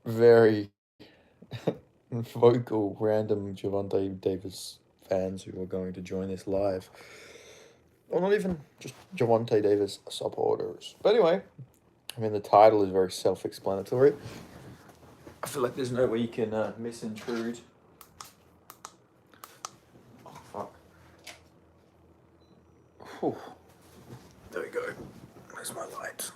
very vocal random Gervonta Davis fans who are going to join this live. Or not even just Gervonta Davis supporters. But anyway, I mean, the title is very self explanatory. I feel like there's no way you can misintrude. Oh, fuck. Whew. There we go. Where's my light?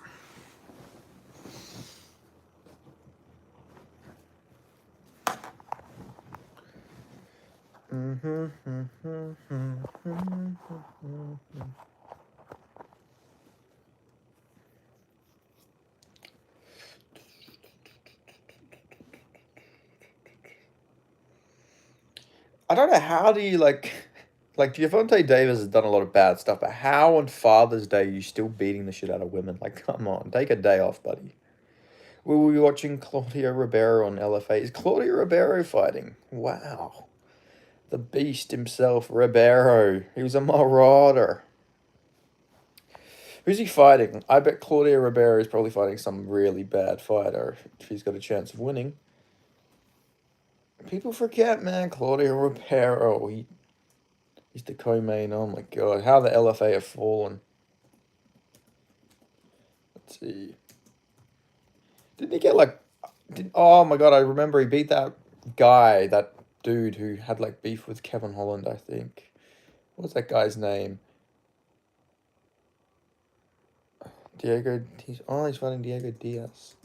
I don't know how do you like Gervonta Davis has done a lot of bad stuff, but how on Father's Day are you still beating the shit out of women? Like, come on, take a day off, buddy. We will be watching Claudio Ribeiro on LFA. Is Claudio Ribeiro fighting? Wow. The beast himself, Ribeiro. He was a marauder. Who's he fighting? I bet Claudio Ribeiro is probably fighting some really bad fighter if he's got a chance of winning. People forget, man, Claudio Ribeiro. He's the co-main. Oh my god, how the LFA have fallen. Let's see. Didn't he get like... oh my god, I remember he beat that guy, that dude who had like beef with Kevin Holland, I think. What's that guy's name? He's fighting Diego Diaz.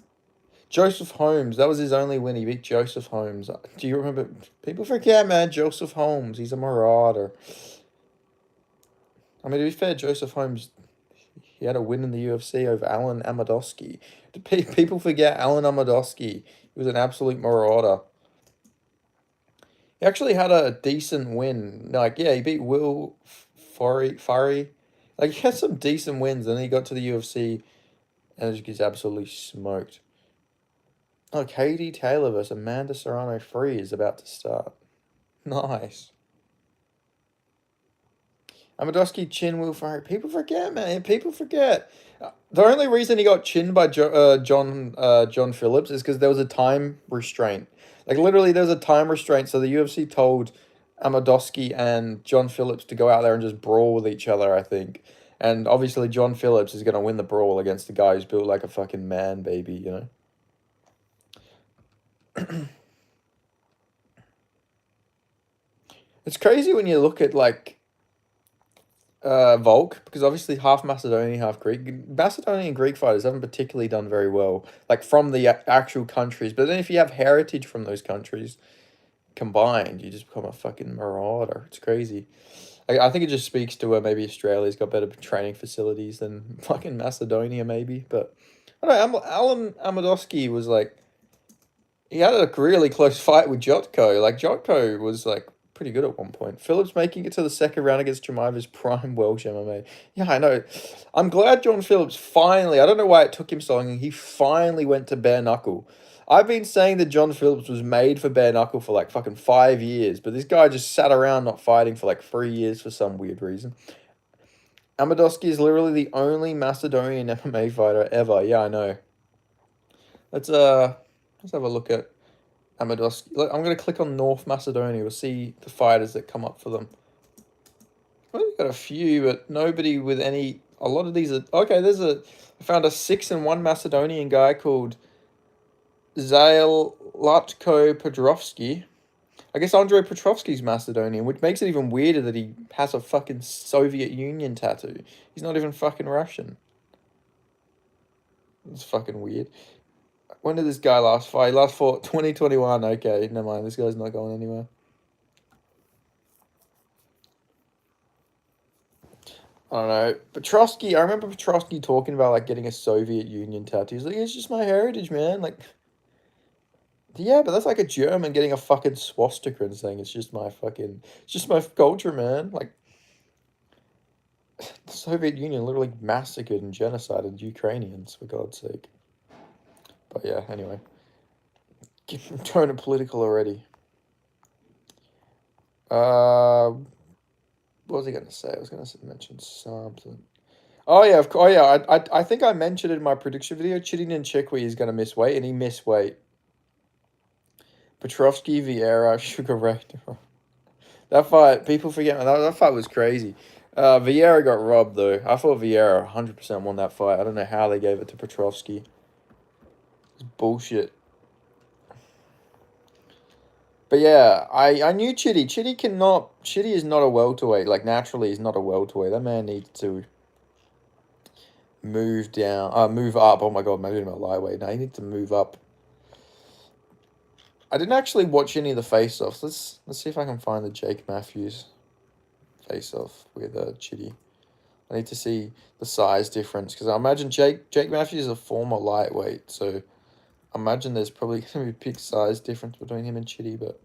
Joseph Holmes, that was his only win. He beat Joseph Holmes. Do you remember? People forget, man. Joseph Holmes, he's a marauder. I mean, to be fair, Joseph Holmes, he had a win in the UFC over Alan Amadosky. People forget Alan Amadosky. He was an absolute marauder. He actually had a decent win. Like, yeah, he beat Will Furry. Like, he had some decent wins, and then he got to the UFC and just gets absolutely smoked. Oh, Katie Taylor versus Amanda Serrano 3 is about to start. Nice. Amadosky chin Will Furry. People forget, man. People forget. The only reason he got chinned by John Phillips is because there was a time restraint. Like, literally, there was a time restraint, so the UFC told Amadosky and John Phillips to go out there and just brawl with each other, I think. And obviously, John Phillips is going to win the brawl against the guy who's built like a fucking man baby, you know? It's crazy when you look at, like, Volk, because obviously half Macedonian, half Greek. Macedonian and Greek fighters haven't particularly done very well, like from the actual countries. But then if you have heritage from those countries combined, you just become a fucking marauder. It's crazy. I think it just speaks to where maybe Australia's got better training facilities than fucking Macedonia, maybe. But I don't know. Alan Amadosky was like, he had a really close fight with Jotko. Like, Jotko was like pretty good at one point. Phillips making it to the second round against Jemima's prime Welsh MMA. Yeah, I know. I'm glad John Phillips finally, I don't know why it took him so long, he finally went to bare knuckle. I've been saying that John Phillips was made for bare knuckle for like fucking 5 years, but this guy just sat around not fighting for like 3 years for some weird reason. Amadosky is literally the only Macedonian MMA fighter ever. Yeah, I know. Let's have a look at Amadosky. Look, I'm gonna click on North Macedonia. We'll see the fighters that come up for them. Well, we've got a few, but nobody with any. A lot of these are okay. I found a 6-1 Macedonian guy called Zailatko Petrovsky. I guess Andrei Petrovsky's Macedonian, which makes it even weirder that he has a fucking Soviet Union tattoo. He's not even fucking Russian. It's fucking weird. When did this guy last fight? He last fought 2021. Okay, never mind. This guy's not going anywhere. I don't know. Petrovsky, I remember Petrovsky talking about like getting a Soviet Union tattoo. He's like, it's just my heritage, man. Like, yeah, but that's like a German getting a fucking swastika and saying it's just my culture, man. Like, the Soviet Union literally massacred and genocided Ukrainians, for God's sake. But yeah, anyway. Turning political already. What was he going to say? I was going to mention something. Oh yeah, of course. Oh yeah, I think I mentioned in my prediction video, Chidinan Chikwi is going to miss weight, and he missed weight. Petrovsky, Vieira, Sugar Ray. That fight, people forget, that fight was crazy. Vieira got robbed, though. I thought Vieira 100% won that fight. I don't know how they gave it to Petrovsky. It's bullshit. But yeah, I knew Chitty. Chitty is not a welterweight. Like, naturally, he's not a welterweight. That man needs to move up. Oh my god, maybe not lightweight. No, he needs to move up. I didn't actually watch any of the face-offs. Let's see if I can find the Jake Matthews face-off with Chitty. I need to see the size difference because I imagine Jake Matthews is a former lightweight, so I imagine there's probably going to be a big size difference between him and Chitty, but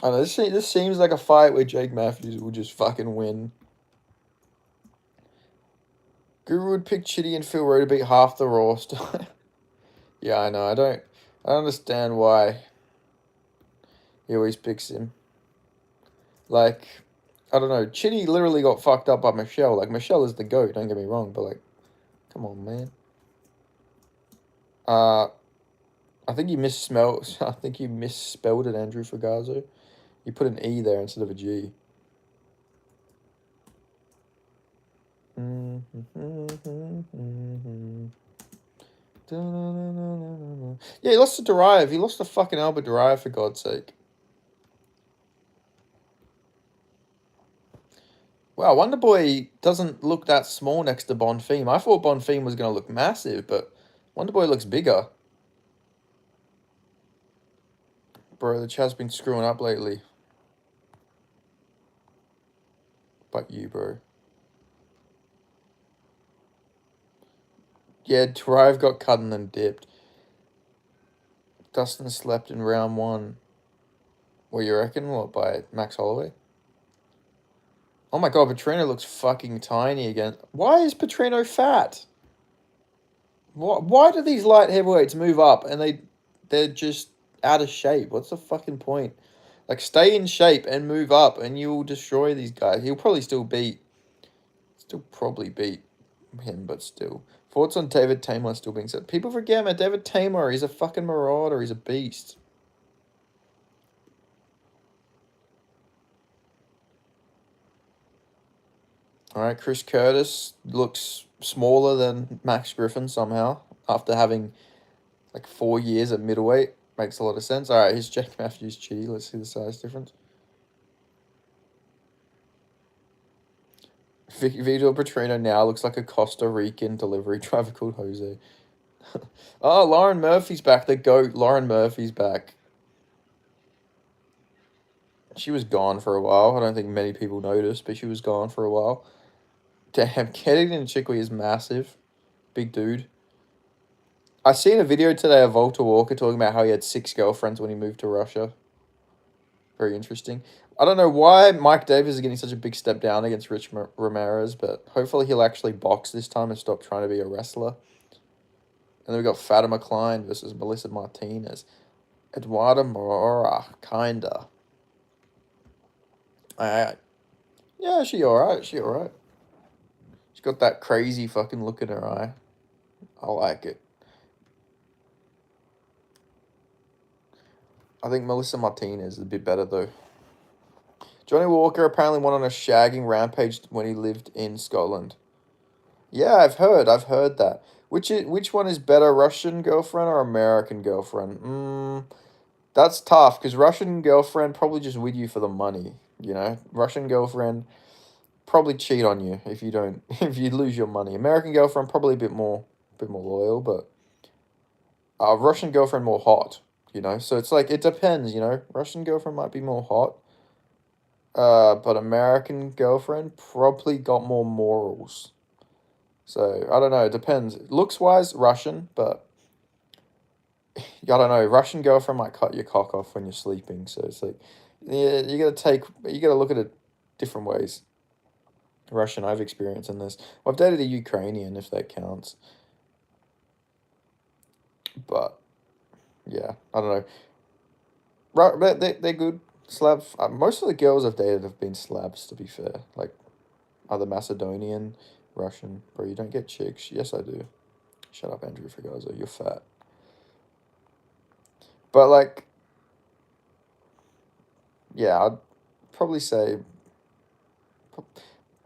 I don't know, this seems like a fight where Jake Matthews will just fucking win. Guru would pick Chitty and Phil Rowe to beat half the roster. Yeah, I know. I don't understand why he always picks him. Like, I don't know. Chitty literally got fucked up by Michelle. Like, Michelle is the GOAT, don't get me wrong, but, like, come on, man. I think you misspelled. I think you misspelled it, Andrew Fagazzo. You put an E there instead of a G. Yeah, he lost to Derive. He lost to fucking Albert Derive, for God's sake. Wow, Wonder Boy doesn't look that small next to Bonfim. I thought Bonfim was going to look massive, but Wonder Boy looks bigger. Bro, the chat's been screwing up lately. But you, bro. Yeah, Drive got cut and then dipped. Dustin slept in round 1. What you reckon? What, by Max Holloway? Oh my god, Petrino looks fucking tiny again. Why is Petrino fat? Why do these light heavyweights move up and they're just out of shape? What's the fucking point? Like, stay in shape and move up and you'll destroy these guys. He'll probably still probably beat him, but still. Thoughts on David Taymor still being said. People forget, man, David Taymor, he's a fucking marauder. He's a beast. All right, Chris Curtis looks smaller than Max Griffin somehow after having like 4 years at middleweight. Makes a lot of sense. All right, here's Jake Matthews Chitty. Let's see the size difference. Vitor Petrino now looks like a Costa Rican delivery driver called Jose. Oh, Lauren Murphy's back. The GOAT, Lauren Murphy's back. She was gone for a while. I don't think many people noticed, but she was gone for a while. Damn, Keddington Chikwi is massive. Big dude. I seen a video today of Volta Walker talking about how he had 6 girlfriends when he moved to Russia. Very interesting. I don't know why Mike Davis is getting such a big step down against Rich Ramirez, but hopefully he'll actually box this time and stop trying to be a wrestler. And then we got Fatima Klein versus Melissa Martinez. Eduarda Mora, kinda. Yeah, she alright. She's got that crazy fucking look in her eye. I like it. I think Melissa Martinez is a bit better, though. Johnny Walker apparently went on a shagging rampage when he lived in Scotland. Yeah, I've heard that. Which one is better, Russian girlfriend or American girlfriend? That's tough, because Russian girlfriend probably just with you for the money, you know? Russian girlfriend probably cheat on you if you don't if you lose your money. American girlfriend probably a bit more loyal, but Russian girlfriend more hot, you know? So it's like, it depends, you know? Russian girlfriend might be more hot. But American girlfriend probably got more morals. So, I don't know, it depends. Looks-wise, Russian, but I don't know, Russian girlfriend might cut your cock off when you're sleeping, so it's like, yeah, you gotta look at it different ways. Russian, I've experienced in this. Well, I've dated a Ukrainian, if that counts. But, yeah, I don't know. Right, they're good. Slav. Most of the girls I've dated have been Slavs, to be fair. Like, either Macedonian, Russian. Bro, you don't get chicks. Yes, I do. Shut up, Andrew Fregazzo. You're fat. But like, yeah, I'd probably say,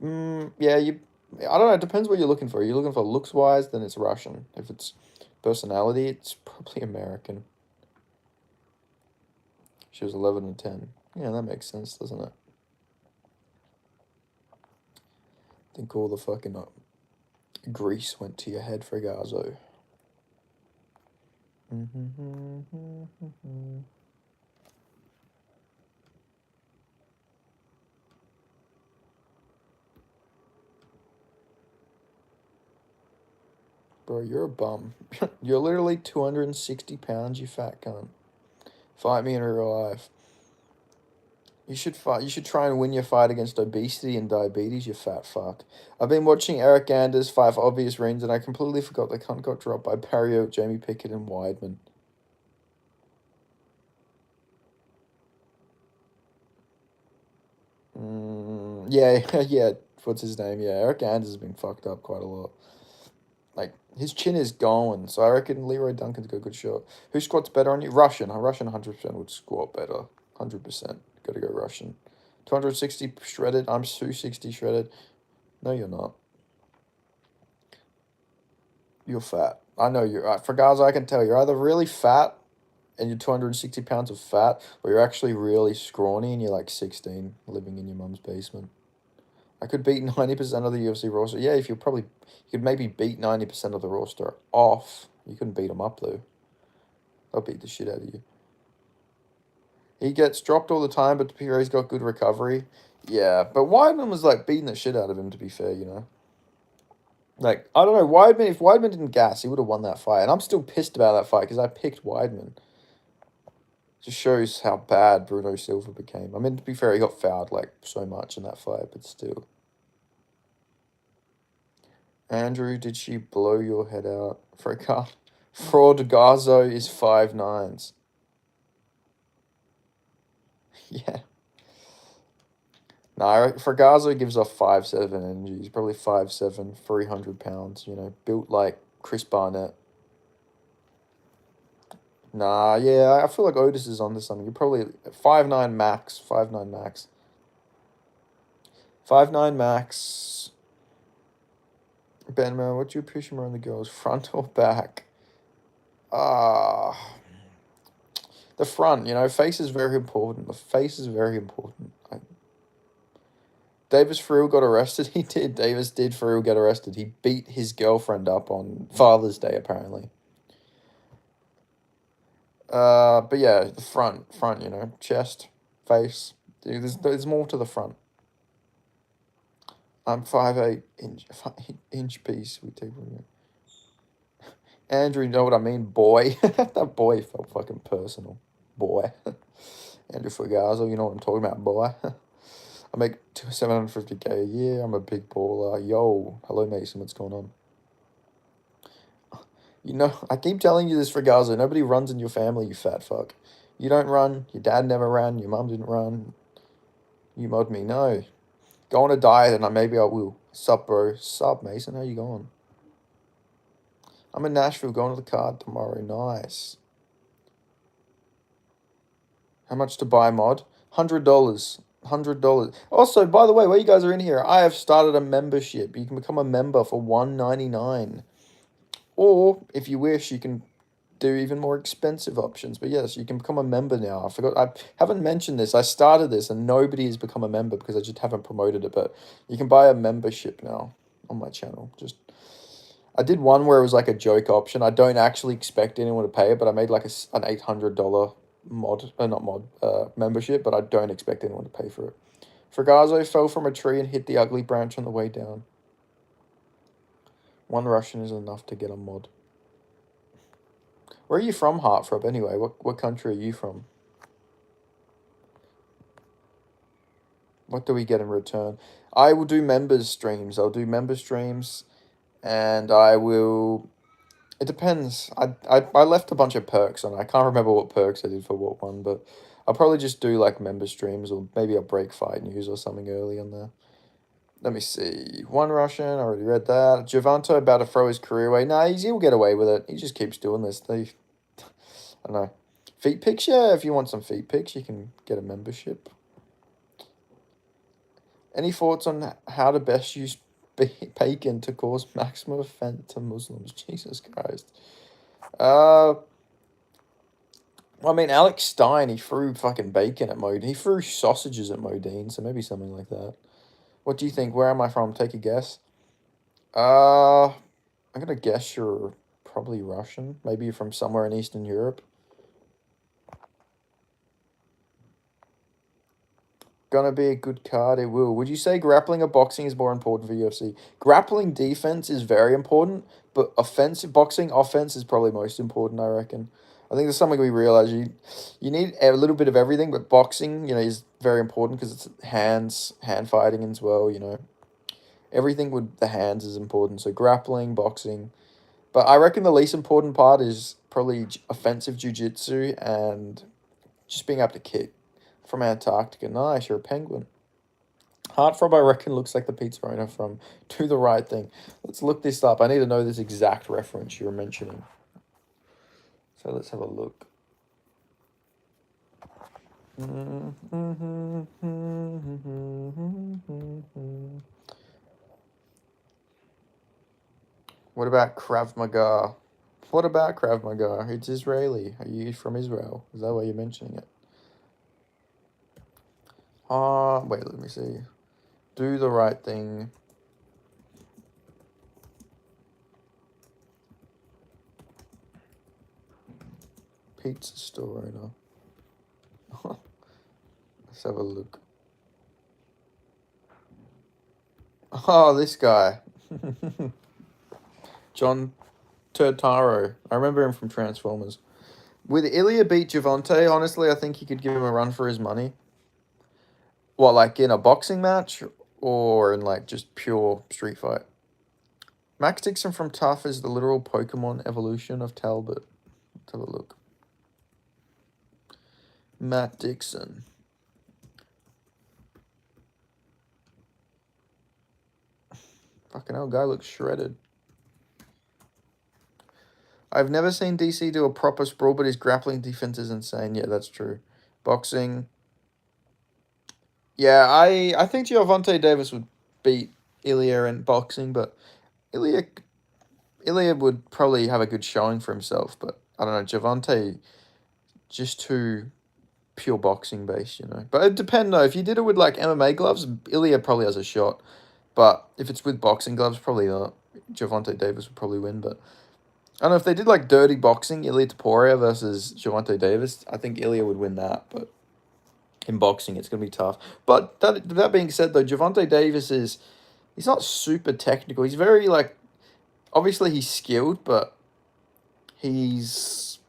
yeah, you. I don't know. It depends what you're looking for. You're looking for looks wise, then it's Russian. If it's personality, it's probably American. She was 11 and 10. Yeah, that makes sense, doesn't it? Think all the fucking grease went to your head, Fregazzo. Bro, you're a bum. You're literally 260 pounds, you fat cunt. Fight me in real life. You should fight. You should try and win your fight against obesity and diabetes, you fat fuck. I've been watching Eric Anders fight for obvious reasons, and I completely forgot the cunt got dropped by Barrio, Jamie Pickett, and Weidman. Yeah, yeah. What's his name? Yeah, Eric Anders has been fucked up quite a lot. Like, his chin is gone, so I reckon Leroy Duncan's got a good shot. Who squats better on you? Russian. Russian 100% would squat better. 100%. Gotta go Russian. 260 shredded. I'm 260 shredded. No, you're not. You're fat. I know you're. For guys, I can tell you're either really fat and you're 260 pounds of fat, or you're actually really scrawny and you're like 16 living in your mum's basement. I could beat 90% of the UFC roster. Yeah, if you could maybe beat 90% of the roster off. You couldn't beat them up though. They'll beat the shit out of you. He gets dropped all the time, but Pierre's got good recovery. Yeah, but Weidman was like beating the shit out of him, to be fair, you know. Like, I don't know, Weidman, if Weidman didn't gas, he would have won that fight. And I'm still pissed about that fight because I picked Weidman. Just shows how bad Bruno Silva became. I mean, to be fair, he got fouled like so much in that fight, but still. Andrew, did she blow your head out? Fraud Garzo is 5'9". Yeah. No, Fragazo gives off 5'7" energy. He's probably 5'7", 300 pounds, you know, built like Chris Barnett. Nah, yeah, I feel like Otis is onto something. You're probably 5'9" max, 5'9" max. 5'9" max. Ben, man, what do you push him around the girls? Front or back? Ah, the front, you know, face is very important. The face is very important. Davis for real got arrested. He did. Davis did for real get arrested. He beat his girlfriend up on Father's Day, apparently. But yeah, the front, you know, chest, face. Dude, there's more to the front. I'm 5'8" inch piece. We take from you. Andrew, you know what I mean, boy. That boy felt fucking personal, boy. Andrew Fugazo, you know what I'm talking about, boy. I make 750K a year. I'm a big baller. Yo, hello Mason, what's going on? You know, I keep telling you this for Gaza. Nobody runs in your family, you fat fuck. You don't run. Your dad never ran. Your mum didn't run. You mod me. No. Go on a diet and maybe I will. Sup, bro. Sup, Mason. How you going? I'm in Nashville going to the card tomorrow. Nice. How much to buy mod? $100. $100. Also, by the way, while you guys are in here, I have started a membership. You can become a member for $1.99. Or, if you wish, you can do even more expensive options. But yes, you can become a member now. I haven't mentioned this. I started this and nobody has become a member because I just haven't promoted it. But you can buy a membership now on my channel. I did one where it was like a joke option. I don't actually expect anyone to pay it, but I made like an $800 membership, but I don't expect anyone to pay for it. Fragazo fell from a tree and hit the ugly branch on the way down. One Russian is enough to get a mod. Where are you from, Heartthrob, anyway? What country are you from? What do we get in return? I will do members streams. I'll do member streams, and I will... It depends. I left a bunch of perks on. I can't remember what perks I did for what one, but I'll probably just do like member streams, or maybe I'll break fight news or something early on there. Let me see. One Russian, I already read that. Gervonta about to throw his career away. Nah, he'll get away with it. He just keeps doing this. I don't know. Feet pics, yeah. If you want some feet pics, you can get a membership. Any thoughts on how to best use bacon to cause maximum offense to Muslims? Jesus Christ. I mean, Alex Stein, he threw fucking bacon at Modine. He threw sausages at Modine, so maybe something like that. What do you think? Where am I from? Take a guess. I'm gonna guess you're probably Russian. Maybe you're from somewhere in Eastern Europe. Gonna be a good card, it will. Would you say grappling or boxing is more important for UFC? Grappling defense is very important, but offensive boxing offense is probably most important, I reckon. I think there's something we realize you need a little bit of everything, but boxing, is very important because it's hand fighting as well, Everything with the hands is important. So grappling, boxing. But I reckon the least important part is probably offensive jiu-jitsu and just being able to kick from Antarctica. Nice, you're a penguin. Heartthrob, I reckon, looks like the pizza owner from Do the Right Thing. Let's look this up. I need to know this exact reference you were mentioning. So let's have a look. What about Krav Maga? What about Krav Maga? It's Israeli. Are you from Israel? Is that why you're mentioning it? Wait, let me see. Do the Right Thing. Pizza store owner. Let's have a look. Oh, this guy. John Turtaro. I remember him from Transformers. With Ilya beat Gervonta, honestly, I think he could give him a run for his money. What, like in a boxing match or in like just pure street fight? Max Dixon from Tough is the literal Pokemon evolution of Talbot. Let's have a look. Matt Dixon. Fucking hell, guy looks shredded. I've never seen DC do a proper sprawl, but his grappling defense is insane. Yeah, that's true. Boxing. Yeah, I think Gervonta Davis would beat Ilya in boxing, but Ilya would probably have a good showing for himself, but I don't know, Gervonta just too pure boxing based. But it depends though. If you did it with like MMA gloves, Ilya probably has a shot. But if it's with boxing gloves, probably not. Gervonta Davis would probably win, but I don't know if they did like dirty boxing, Ilya Taporia versus Gervonta Davis, I think Ilya would win that, but in boxing it's gonna be tough. But that being said though, Gervonta Davis he's not super technical. He's very like obviously he's skilled, but he's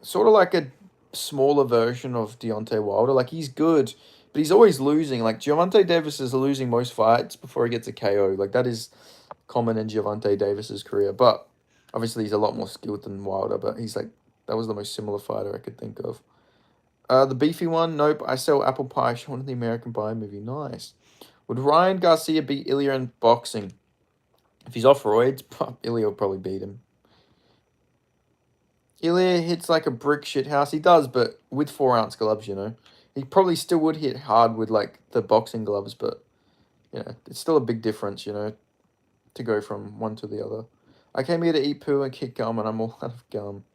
sort of like a smaller version of Deontay Wilder. Like he's good, but he's always losing. Like Gervonta Davis is losing most fights before he gets a KO. Like that is common in Gervonta Davis's career. But obviously he's a lot more skilled than Wilder. But he's like that was the most similar fighter I could think of. The beefy one, nope. I sell apple pie. Shown in the American Pie movie. Nice. Would Ryan Garcia beat Ilya in boxing? If he's off roids, Ilya will probably beat him. Ilya hits like a brick shit house. He does, but with 4-ounce gloves. He probably still would hit hard with like the boxing gloves, but it's still a big difference, to go from one to the other. I came here to eat poo and kick gum, and I'm all out of gum.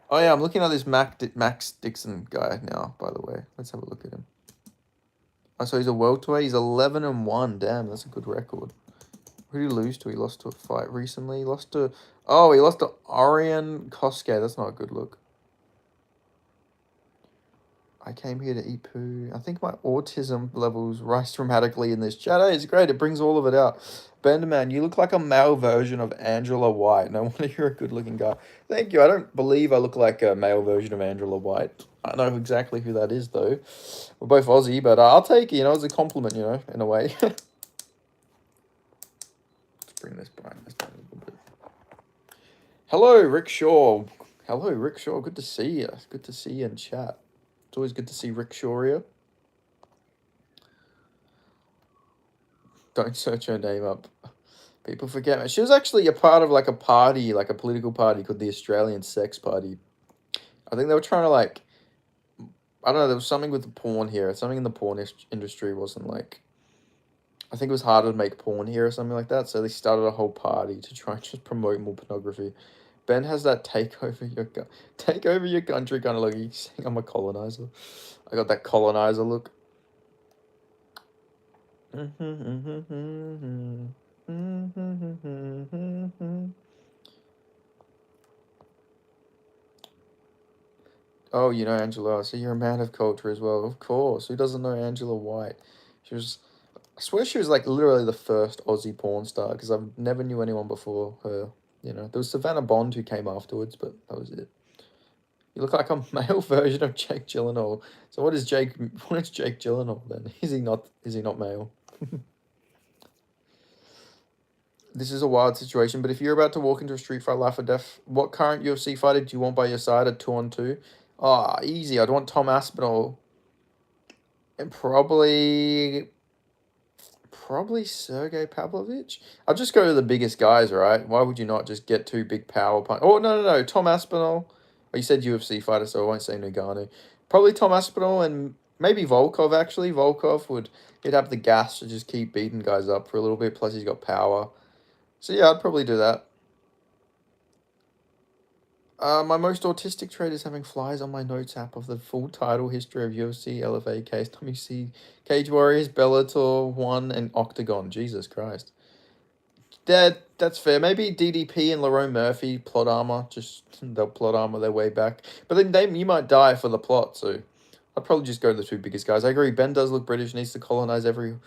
Oh yeah, I'm looking at this Max Dixon guy now, by the way. Let's have a look at him. Oh, so he's a welterweight. He's 11-1. Damn, that's a good record. Who did he lose to? He lost to a fight recently. He lost to Orion Kosuke. That's not a good look. I came here to eat poo. I think my autism levels rise dramatically in this chat. Hey, it's great. It brings all of it out. Benderman, you look like a male version of Angela White. No wonder you're a good-looking guy. Thank you. I don't believe I look like a male version of Angela White. I know exactly who that is, though. We're both Aussie, but I'll take it, as a compliment, in a way. Let's bring this brightness down a little bit. Hello, Rick Shaw. Hello, Rick Shaw. Good to see you. Good to see you in chat. It's always good to see Rick Shaw here. Don't search her name up. People forget. She was actually a part of like a party, like a political party called the Australian Sex Party. I think they were trying to like, I don't know, there was something with the porn here. Something in the porn industry wasn't like, I think it was harder to make porn here or something like that. So they started a whole party to try and just promote more pornography. Ben has that take over your country kind of look. He's saying I'm a colonizer. I got that colonizer look. Oh, you know Angela. So you're a man of culture as well. Of course. Who doesn't know Angela White? She was, I swear she was like literally the first Aussie porn star because I never knew anyone before her. You know, there was Savannah Bond who came afterwards, but that was it. You look like a male version of Jake Gyllenhaal. So what is Jake? What is Jake Gyllenhaal then? Is he not? Is he not male? This is a wild situation, but if you're about to walk into a street fight life or death, what current UFC fighter do you want by your side at 2-on-2? Ah, easy. I'd want Tom Aspinall and probably Sergey Pavlovich. I'll just go to the biggest guys, right? Why would you not just get two big power punch? Oh, no. Tom Aspinall. Oh, you said UFC fighter, so I won't say Nagano. Probably Tom Aspinall and maybe Volkov, actually. He'd have the gas to just keep beating guys up for a little bit, plus he's got power. So yeah, I'd probably do that. My most autistic trait is having flies on my notes app of the full title history of UFC, LFA, KSWC, Cage Warriors, Bellator 1, and Octagon. Jesus Christ. That's fair. Maybe DDP and Lerone Murphy, plot armor. Just they'll plot armor their way back. But then you might die for the plot, so I'd probably just go to the two biggest guys. I agree, Ben does look British, needs to colonize every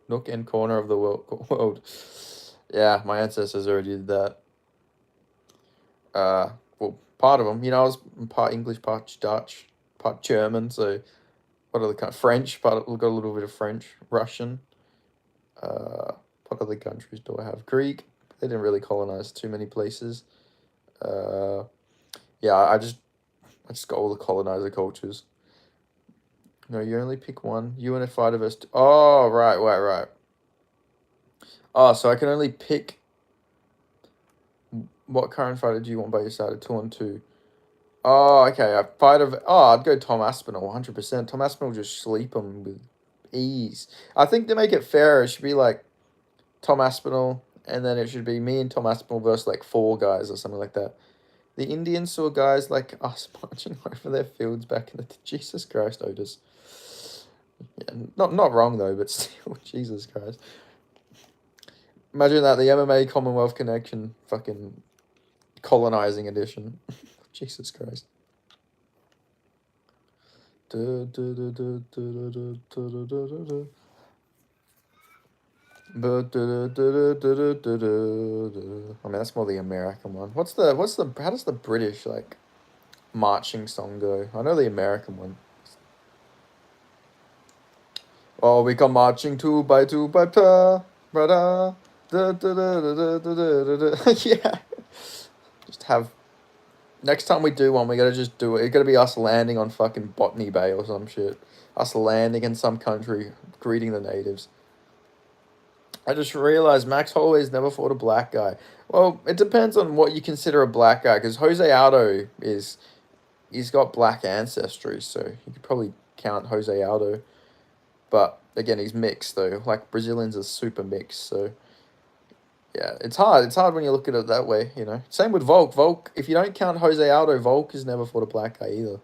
nook and corner of the world. Yeah, my ancestors already did that. Well, part of them. You know, I was part English, part Dutch, part German. So what other kind? French. Got a little bit of French, Russian. What other countries do I have? Greek. They didn't really colonize too many places. Uh, yeah, I just got all the colonizer cultures. No, you only pick one. You and a fighter versus. Oh, right. Oh, so I can only pick. What current fighter do you want by your side? A 2-on-2. Oh, okay. A fighter. Oh, I'd go Tom Aspinall, 100%. Tom Aspinall just sleep him with ease. I think to make it fairer, it should be like Tom Aspinall, and then it should be me and Tom Aspinall versus like four guys or something like that. The Indians saw guys like us marching over their fields back in the Jesus Christ, Otis. Yeah, not wrong though, but still, Jesus Christ. Imagine that the MMA Commonwealth Connection fucking colonizing edition. Jesus Christ. I mean, that's more the American one. How does the British like marching song go? I know the American one. Oh, we come marching two by pa, brother. Yeah. Just have next time we do one, we gotta just do it. It gotta be us landing on fucking Botany Bay or some shit. Us landing in some country, greeting the natives. I just realized Max Holloway's never fought a black guy. Well, it depends on what you consider a black guy, because Jose Aldo he's got black ancestry, so you could probably count Jose Aldo. But again, he's mixed though. Like Brazilians are super mixed, so yeah, it's hard. It's hard when you look at it that way, you know. Same with Volk. Volk, if you don't count Jose Aldo, Volk has never fought a black guy either.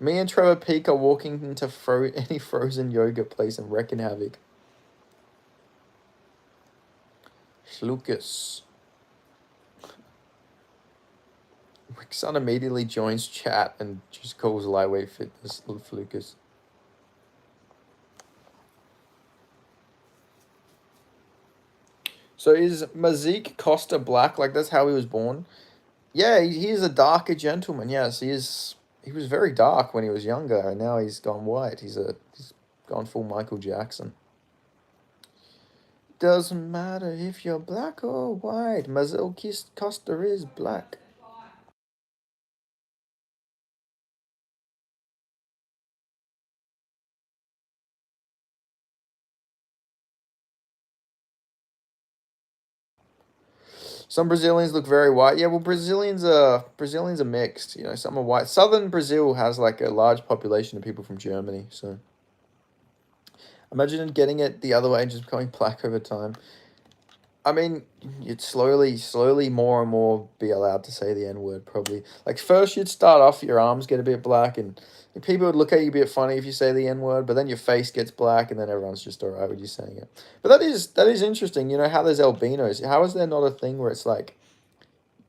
Me and Trevor Peak are walking into any frozen yogurt place and wrecking havoc. Lucas. Rick's son immediately joins chat and just calls lightweight fitness Lucas. So is Mazik Costa black? Like that's how he was born? Yeah, he is a darker gentleman. Yes, he is. He was very dark when he was younger, and now he's gone white. He's gone full Michael Jackson. Doesn't matter if you're black or white. Mazel Costa is black. Some Brazilians look very white. Yeah, well, Brazilians are mixed. You know, some are white. Southern Brazil has like a large population of people from Germany. So imagine getting it the other way and just becoming black over time. I mean, you'd slowly, more and more be allowed to say the N word, probably. Like, first, you'd start off, your arms get a bit black, and people would look at you a bit funny if you say the N word, but then your face gets black, and then everyone's just alright with you saying it. But that is interesting, you know, how there's albinos. How is there not a thing where it's like,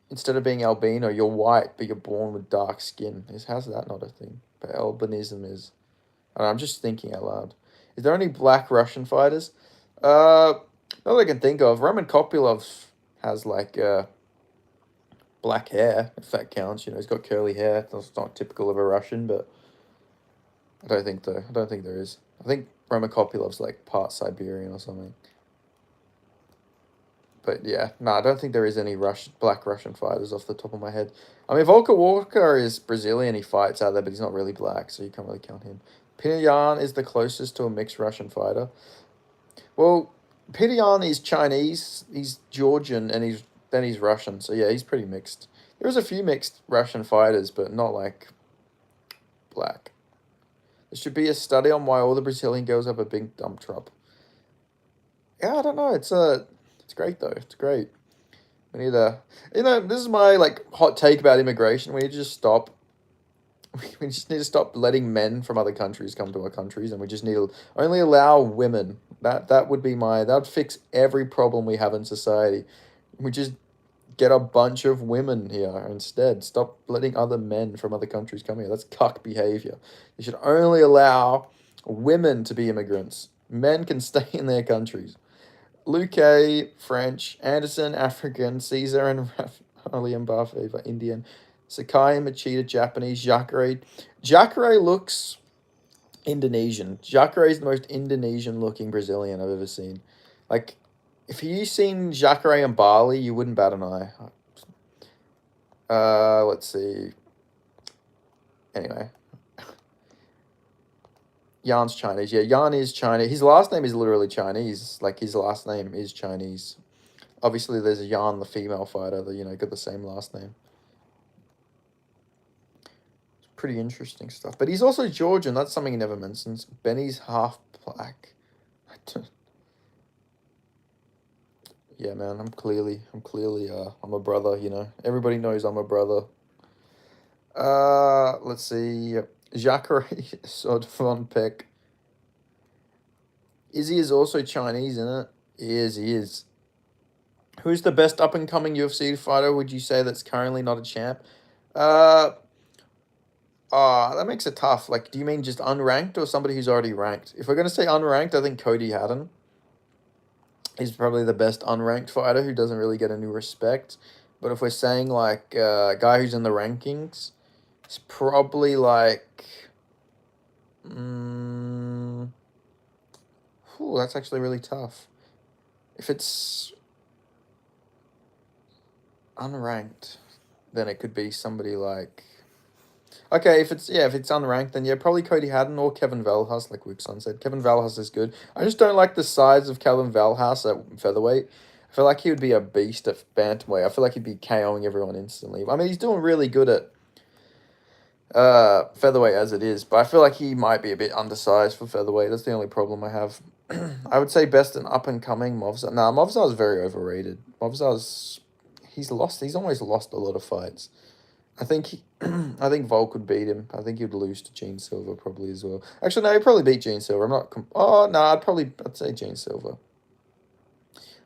instead of being albino, you're white, but you're born with dark skin? How's that not a thing? But albinism is. I don't know, I'm just thinking out loud. Is there any black Russian fighters? Uh, Not that I can think of. Roman Kopylov has like black hair, if that counts. You know, he's got curly hair. That's not typical of a Russian, but I don't think though. I don't think there is. I think Roman Kopylov's like part Siberian or something. But yeah, no, I don't think there is any black Russian fighters off the top of my head. I mean, Volker Walker is Brazilian. He fights out there, but he's not really black, so you can't really count him. Pinyan is the closest to a mixed Russian fighter. Well, Peter Yan is Chinese, he's Georgian, and he's Russian. So yeah, he's pretty mixed. There's a few mixed Russian fighters, but not like black. There should be a study on why all the Brazilian girls have a big dump truck. Yeah, I don't know. It's great though. It's great. We need a, this is my like hot take about immigration. We need to just stop. We just need to stop letting men from other countries come to our countries, and we just need to only allow women. That would be that would fix every problem we have in society. We just get a bunch of women here instead. Stop letting other men from other countries come here. That's cuck behavior. You should only allow women to be immigrants. Men can stay in their countries. Luque, French. Anderson, African. Caesar and Rafali Mbappe, Indian. Sakai Machida, Japanese. Jacare looks Indonesian. Jacare is the most Indonesian looking Brazilian I've ever seen. Like, if you seen Jacare in Bali, you wouldn't bat an eye. Let's see. Anyway. Yan's Chinese. Yeah, Yan is Chinese. His last name is literally Chinese. Like, his last name is Chinese. Obviously, there's a Yan, the female fighter, that, got the same last name. Pretty interesting stuff. But he's also Georgian. That's something he never mentions. Benny's half black. Yeah, man. I'm clearly, I'm a brother. Everybody knows I'm a brother. Let's see. Jacare Sodvon Izzy is also Chinese, isn't it? He is. Who's the best up and coming UFC fighter? Would you say that's currently not a champ? That makes it tough. Like, do you mean just unranked or somebody who's already ranked? If we're going to say unranked, I think Cody Haddon is probably the best unranked fighter who doesn't really get any respect. But if we're saying, like, a guy who's in the rankings, it's probably, like... that's actually really tough. If it's unranked, then it could be somebody like... Okay, if it's unranked, then yeah, probably Cody Haddon or Kevin Valhas, like Wixon said. Kevin Valhas is good. I just don't like the size of Kevin Valhas at featherweight. I feel like he would be a beast at bantamweight. I feel like he'd be KOing everyone instantly. I mean, he's doing really good at featherweight as it is, but I feel like he might be a bit undersized for featherweight. That's the only problem I have. I would say best and up and coming Movsar. Nah, Movsar is very overrated. He's almost lost a lot of fights. I think Volk would beat him. I think he'd lose to Gene Silver probably as well. Actually, no, he'd probably beat Gene Silver. I'd say Gene Silver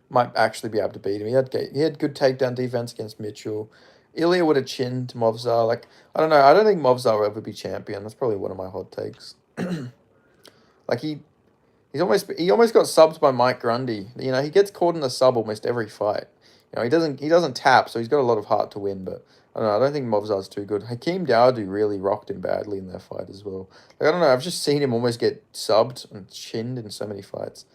might actually be able to beat him. He had good takedown defense against Mitchell. Ilya would have chinned Movsar. Like, I don't know. I don't think Movsar will ever be champion. That's probably one of my hot takes. Like, he almost got subbed by Mike Grundy. He gets caught in the sub almost every fight. He doesn't tap, so he's got a lot of heart to win, but I don't know. I don't think Movsar's too good. Hakeem Dawodu really rocked him badly in their fight as well. Like, I don't know. I've just seen him almost get subbed and chinned in so many fights.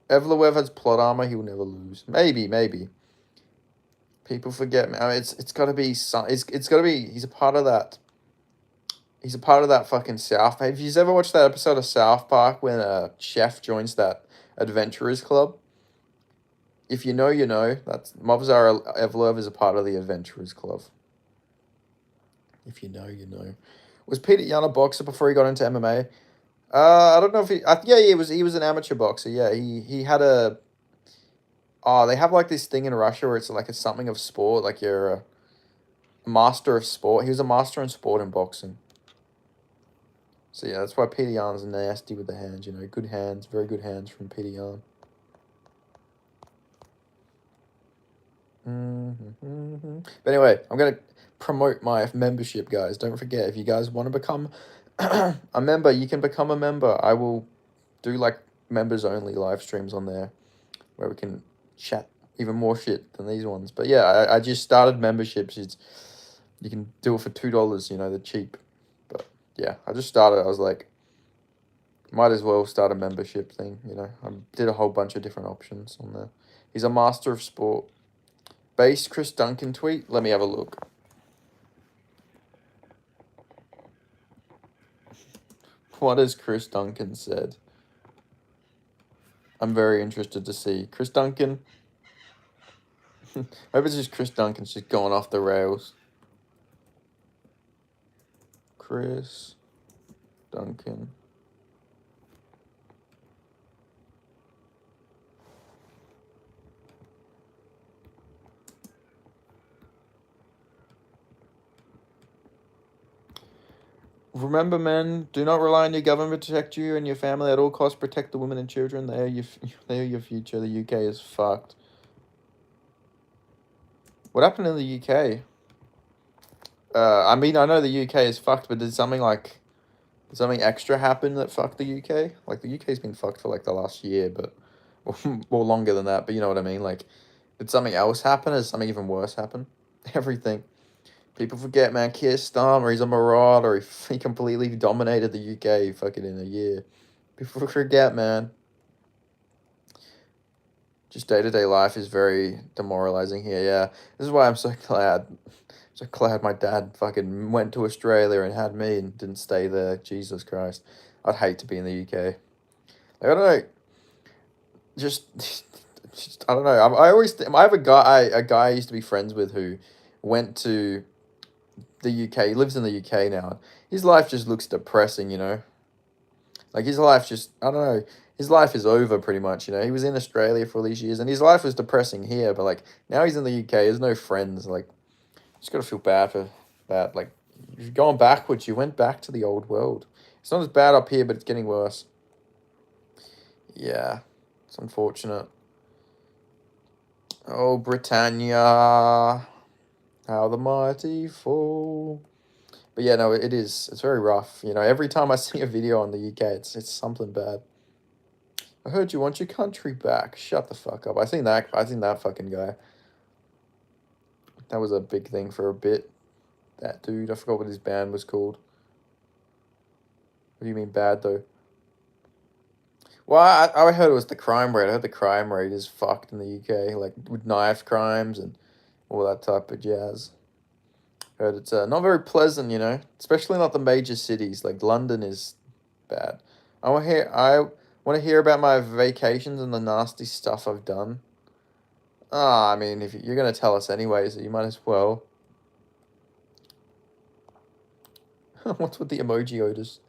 Evloev has plot armor. He will never lose. Maybe. People forget. I mean, it's got to be. It's got to be. He's a part of that. He's a part of that fucking South. Have you ever watched that episode of South Park when a chef joins that adventurers club? If you know, you know. That's Movzar Evlov is a part of the Adventurers Club. If you know, you know. Was Peter Yan a boxer before he got into MMA? I don't know if he. Yeah, he was an amateur boxer. Yeah, he had a. Oh, they have like this thing in Russia where it's like it's something of sport, like you're a master of sport. He was a master in sport and boxing. So yeah, that's why Peter Yan's nasty with the hands. You know, good hands, very good hands from Peter Yan. But anyway, I'm gonna promote my membership, guys. Don't forget, if you guys want to become a member, you can become a member. I will do like members only live streams on there where we can chat even more shit than these ones. But yeah, I just started memberships. You can do it for $2. You know, they're cheap. But yeah, I just started. I was like, might as well start a membership thing. You know, I did a whole bunch of different options on there. He's a master of sport. Base Chris Duncan tweet. Let me have a look. What has Chris Duncan said? I'm very interested to see. Chris Duncan. I hope it's just Chris Duncan's just going off the rails. Chris Duncan. Remember, men, do not rely on your government to protect you and your family at all costs. Protect the women and children. They are your future. The UK is fucked. What happened in the UK? I mean, I know the UK is fucked, but did something extra happen that fucked the UK? Like, the UK's been fucked for, like, the last year, but... Or longer than that, but you know what I mean? Like, did something else happen? Or did something even worse happen? Everything. People forget, man, Keir Starmer, he's a marauder. He completely dominated the UK fucking in a year. People forget, man. Just day-to-day life is very demoralizing here, yeah. This is why I'm so glad. So glad my dad fucking went to Australia and had me and didn't stay there. Jesus Christ. I'd hate to be in the UK. Like, I don't know. Just I don't know. I have a guy I used to be friends with who went to the UK. He lives in the UK now. His life just looks depressing, you know. Like his life just I don't know. His life is over pretty much, you know. He was in Australia for all these years and his life was depressing here, but like now he's in the UK, there's no friends, like just gotta feel bad for that. Like you're going backwards, you went back to the old world. It's not as bad up here, but it's getting worse. Yeah. It's unfortunate. Oh, Britannia, how the mighty fall. But yeah, no, it is. It's very rough. You know, every time I see a video on the UK, it's something bad. I heard you want your country back. Shut the fuck up. I seen that fucking guy. That was a big thing for a bit. That dude, I forgot what his band was called. What do you mean bad though? Well, I heard it was the crime rate. I heard the crime rate is fucked in the UK, like with knife crimes and all that type of jazz. Heard it's not very pleasant, you know, especially not the major cities. Like London is bad. I want to hear about my vacations and the nasty stuff I've done. Ah, I mean, if you're gonna tell us anyway, so you might as well. What's with the emoji odors?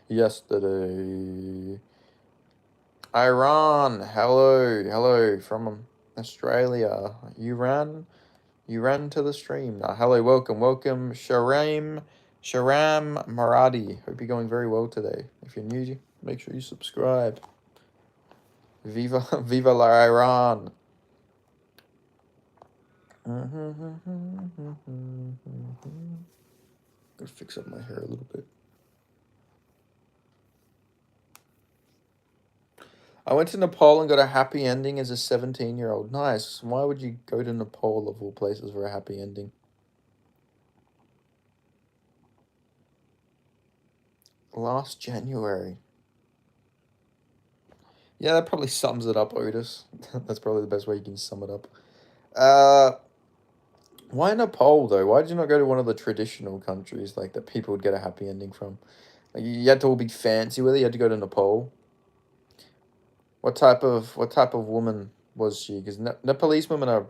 Yesterday. Iran, hello from Australia. You ran to the stream. Hello, welcome, Sharam Maradi. Hope you're going very well today. If you're new, make sure you subscribe. Viva la Iran. Gotta fix up my hair a little bit. I went to Nepal and got a happy ending as a 17-year-old. Nice. Why would you go to Nepal of all places for a happy ending? Last January. Yeah, that probably sums it up, Otis. That's probably the best way you can sum it up. Why Nepal though? Why did you not go to one of the traditional countries like that people would get a happy ending from? Like you had to all be fancy with it. You had to go to Nepal. What type of woman was she? Because Nepalese women are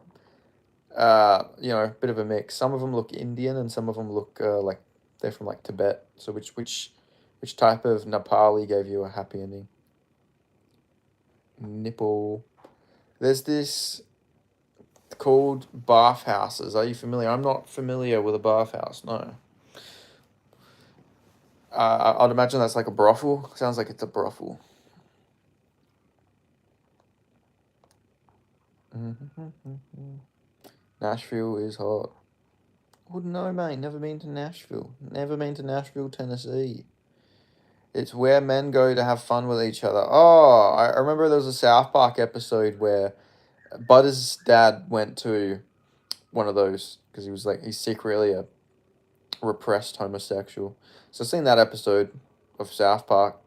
a bit of a mix. Some of them look Indian, and some of them look like they're from like Tibet. So which type of Nepali gave you a happy ending? Nipple. There's this called bathhouses. Are you familiar? I'm not familiar with a bathhouse. No. I'd imagine that's like a brothel. Sounds like it's a brothel. Nashville is hot. Wouldn't know, mate. Never been to Nashville. Never been to Nashville, Tennessee. It's where men go to have fun with each other. Oh, I remember there was a South Park episode where Butter's dad went to one of those because he's secretly a repressed homosexual. So I've seen that episode of South Park.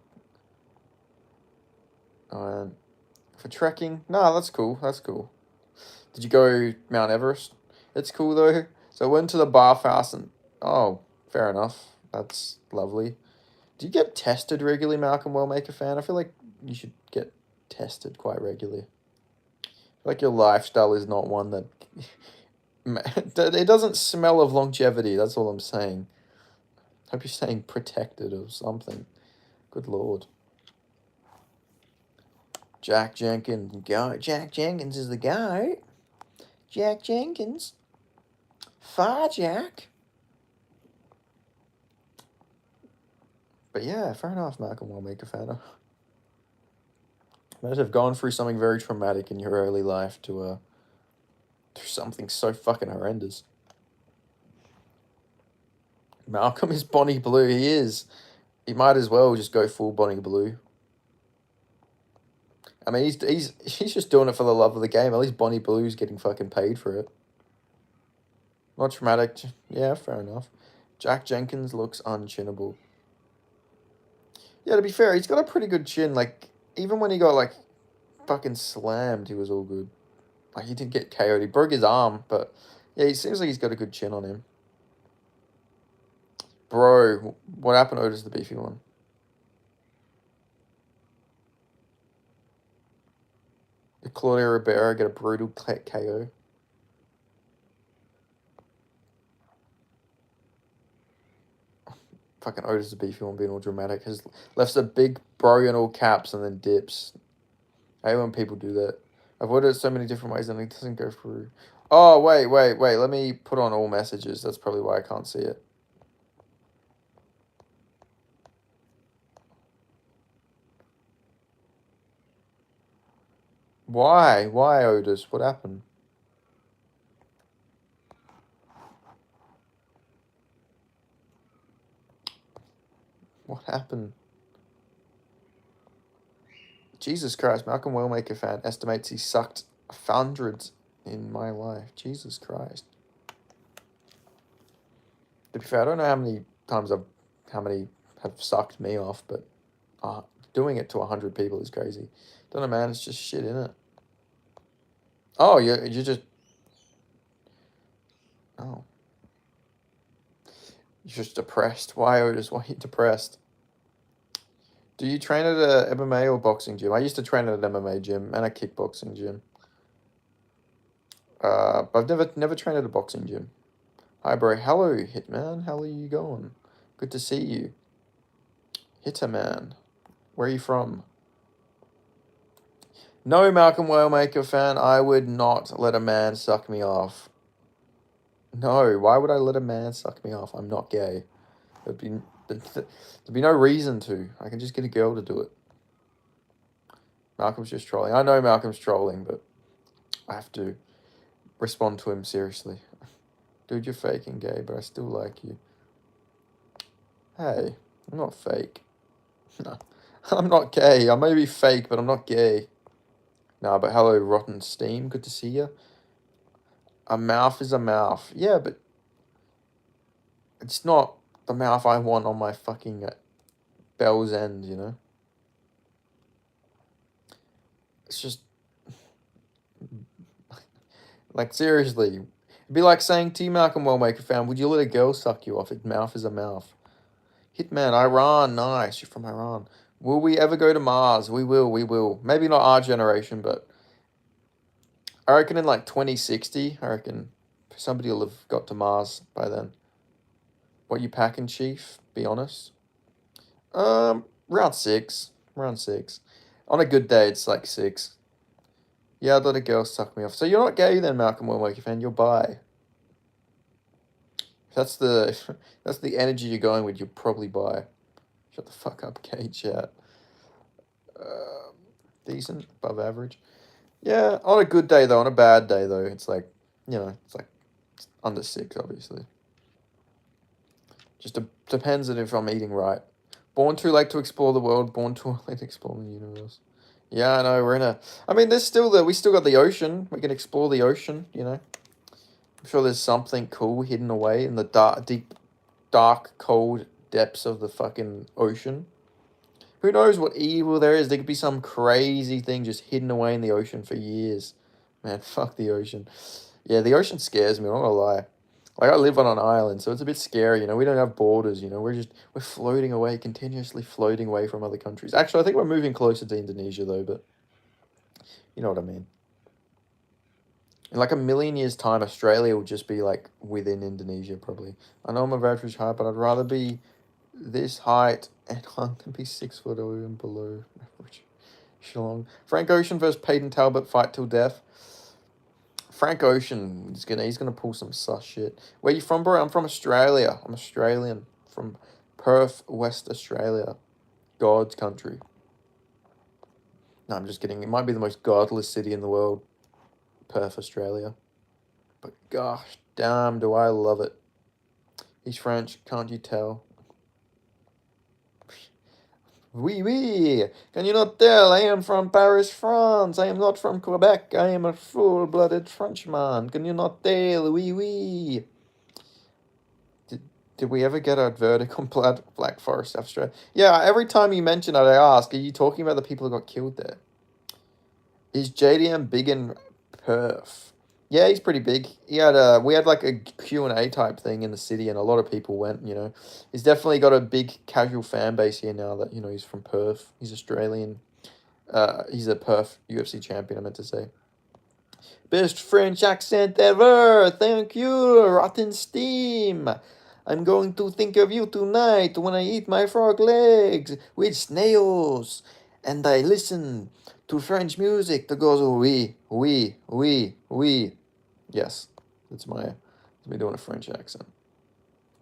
Um, for trekking, no, that's cool. That's cool. Did you go Mount Everest? It's cool though. So I went to the bathhouse and oh, fair enough. That's lovely. Do you get tested regularly, Malcolm Wellmaker fan? I feel like you should get tested quite regularly. Like your lifestyle is not one that it doesn't smell of longevity. That's all I'm saying. Hope you're staying protected or something. Good lord. Jack Jenkins, Jack Jenkins is the guy. Jack Jenkins. Far Jack. But yeah, fair enough, Malcolm Wellmaker fan. You might have gone through something very traumatic in your early life to through something so fucking horrendous. Malcolm is Bonnie Blue. He is. He might as well just go full Bonnie Blue. I mean, he's just doing it for the love of the game. At least Bonnie Blue's getting fucking paid for it. Not traumatic. Yeah, fair enough. Jack Jenkins looks unchinnable. Yeah, to be fair, he's got a pretty good chin. Like, even when he got, like, fucking slammed, he was all good. Like, he didn't get KO'd. He broke his arm, but yeah, he seems like he's got a good chin on him. Bro, what happened to Otis the Beefy one? Did Claudio Ribeiro get a brutal KO? Fucking Otis the Beefy one being all dramatic. Has left a big bro in all caps and then dips. I hate when people do that. I've ordered it so many different ways and it doesn't go through. Oh, wait. Let me put on all messages. That's probably why I can't see it. Why? Why, Otis? What happened? What happened? Jesus Christ, Malcolm Wellmaker fan estimates he sucked hundreds in my life. Jesus Christ. To be fair, I don't know how many have sucked me off, but doing it to 100 people is crazy. Don't know, man. It's just shit, innit? Oh, you just... Oh. You're just depressed. Why, Otis? Why are you depressed? Do you train at a MMA or boxing gym? I used to train at an MMA gym and a kickboxing gym. But I've never trained at a boxing gym. Hi, bro. Hello, Hitman. How are you going? Good to see you. Hitman. Where are you from? No, Malcolm Wellmaker fan. I would not let a man suck me off. No, why would I let a man suck me off? I'm not gay. There'd be no reason to. I can just get a girl to do it. Malcolm's just trolling. I know Malcolm's trolling, but I have to respond to him seriously. Dude, you're faking gay, but I still like you. Hey, I'm not fake. No, I'm not gay. I may be fake, but I'm not gay. No, but hello, Rotten Steam. Good to see you. A mouth is a mouth. Yeah, but it's not the mouth I want on my fucking bell's end, you know? It's just... Like, seriously. It'd be like saying to you, Malcolm Wellmaker fan, would you let a girl suck you off? Its mouth is a mouth. Hitman, Iran, nice. You're from Iran. Will we ever go to Mars? We will, we will. Maybe not our generation, but I reckon in like 2060, I reckon somebody will have got to Mars by then. What you packing, Chief? Be honest. Round six. Round six. On a good day, it's like 6. Yeah, I'd let a girl suck me off. So you're not gay then, Malcolm Wellmaker fan. You're bi. If that's the that's the energy you're going with, you're probably bi. Shut the fuck up, gay chat. Decent, above average. Yeah, on a good day though. On a bad day though, it's like, it's like under 6, obviously. Just depends on if I'm eating right. Born too late to explore the world. Born too late to explore the universe. Yeah, I know. I mean, we still got the ocean. We can explore the ocean. I'm sure there's something cool hidden away in the dark, cold depths of the fucking ocean. Who knows what evil there is? There could be some crazy thing just hidden away in the ocean for years. Man, fuck the ocean. Yeah, the ocean scares me. I'm not gonna lie. Like, I live on an island, so it's a bit scary. We don't have borders. We're floating away, continuously floating away from other countries. Actually, I think we're moving closer to Indonesia though. But you know what I mean. In like a million years' time, Australia will just be like within Indonesia, probably. I know I'm a average height, but I'd rather be this height and I'm gonna be 6 foot or even below average. Shillong. Frank Ocean versus Peyton Talbot, fight till death. Frank Ocean he's gonna pull some sus shit. Where you from, bro? I'm from Australia. I'm Australian. From Perth, West Australia. God's country. No, I'm just kidding. It might be the most godless city in the world. Perth, Australia. But gosh damn, do I love it. He's French, can't you tell? Oui, oui. Can you not tell? I am from Paris, France. I am not from Quebec. I am a full-blooded Frenchman. Can you not tell? Oui, oui. Did we ever get a verdict on Black Forest, Australia? Yeah, every time you mention it, I ask, are you talking about the people who got killed there? Is JDM big in Perth? Yeah, he's pretty big. We had like a Q&A type thing in the city, and a lot of people went. He's definitely got a big casual fan base here now that he's from Perth. He's Australian. He's a Perth UFC champion, I meant to say. Best French accent ever. Thank you, Rotten Steam. I'm going to think of you tonight when I eat my frog legs with snails, and I listen to French music that goes oui, oui, oui, oui. Yes, that's me doing a French accent.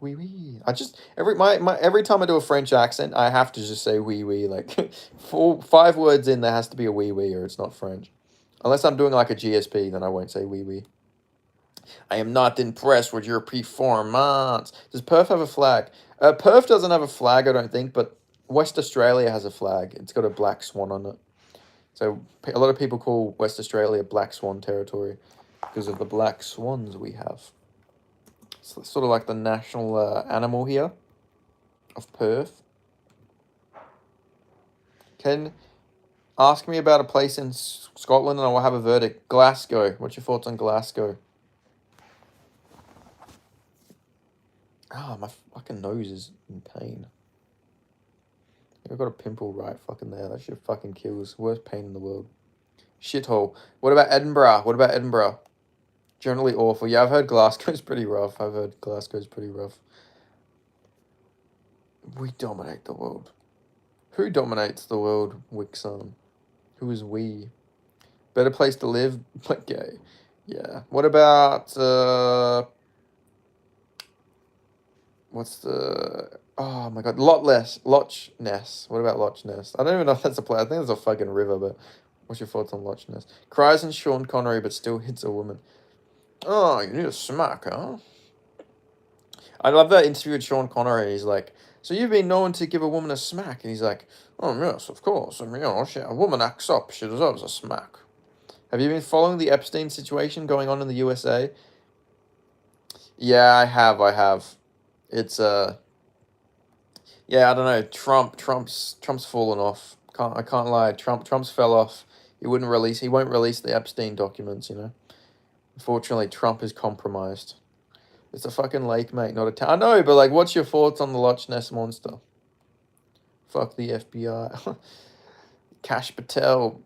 Oui, oui. I just every time I do a French accent, I have to just say oui, oui. Like 5 words in, there has to be a oui, oui, or it's not French. Unless I'm doing like a GSP, then I won't say oui, oui. I am not impressed with your performance. Does Perth have a flag? Perth doesn't have a flag, I don't think, but West Australia has a flag. It's got a black swan on it. So a lot of people call West Australia Black Swan territory because of the black swans we have. It's sort of like the national animal here of Perth. Can ask me about a place in Scotland and I will have a verdict. Glasgow. What's your thoughts on Glasgow? My fucking nose is in pain. I've got a pimple right fucking there. That shit fucking kills. Worst pain in the world. Shithole. What about Edinburgh? Generally awful. Yeah, I've heard Glasgow's pretty rough. We dominate the world. Who dominates the world, Wixon? Who is we? Better place to live, but gay. Yeah. What about, what's the... Oh my god, Loch Ness. What about Loch Ness? I don't even know if that's a place. I think it's a fucking river, but what's your thoughts on Loch Ness? Cries in Sean Connery, but still hits a woman. Oh, you need a smack, huh? I love that interview with Sean Connery. He's like, so you've been known to give a woman a smack? And he's like, oh, yes, of course. I mean, a woman acts up. She deserves a smack. Have you been following the Epstein situation going on in the USA? Yeah, I have. It's, yeah, I don't know. Trump's fallen off. I can't lie. Trump's fell off. He won't release the Epstein documents, Unfortunately, Trump is compromised. It's a fucking lake, mate, not a town. I know, but like, what's your thoughts on the Loch Ness monster? Fuck the FBI. Cash Patel.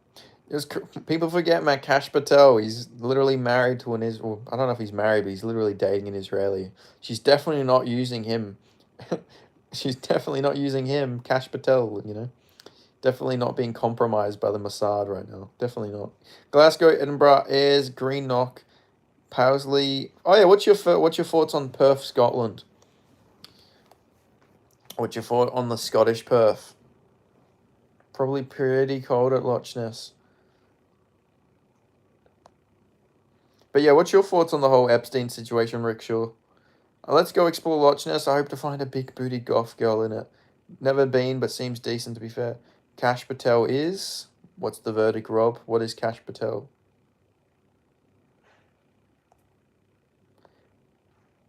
People forget, man. Cash Patel. He's literally married to an Israel. I don't know if he's married, but he's literally dating an Israeli. She's definitely not using him. She's definitely not using him, Cash Patel. You know, definitely not being compromised by the Mossad right now. Definitely not. Glasgow, Edinburgh is Greenock, Paisley. Oh yeah, what's your thoughts on Perth, Scotland? What's your thought on the Scottish Perth? Probably pretty cold at Loch Ness. But yeah, what's your thoughts on the whole Epstein situation, Rickshaw? Let's go explore Loch Ness. I hope to find a big booty goth girl in it. Never been, but seems decent to be fair. Cash Patel is. What's the verdict, Rob? What is Cash Patel?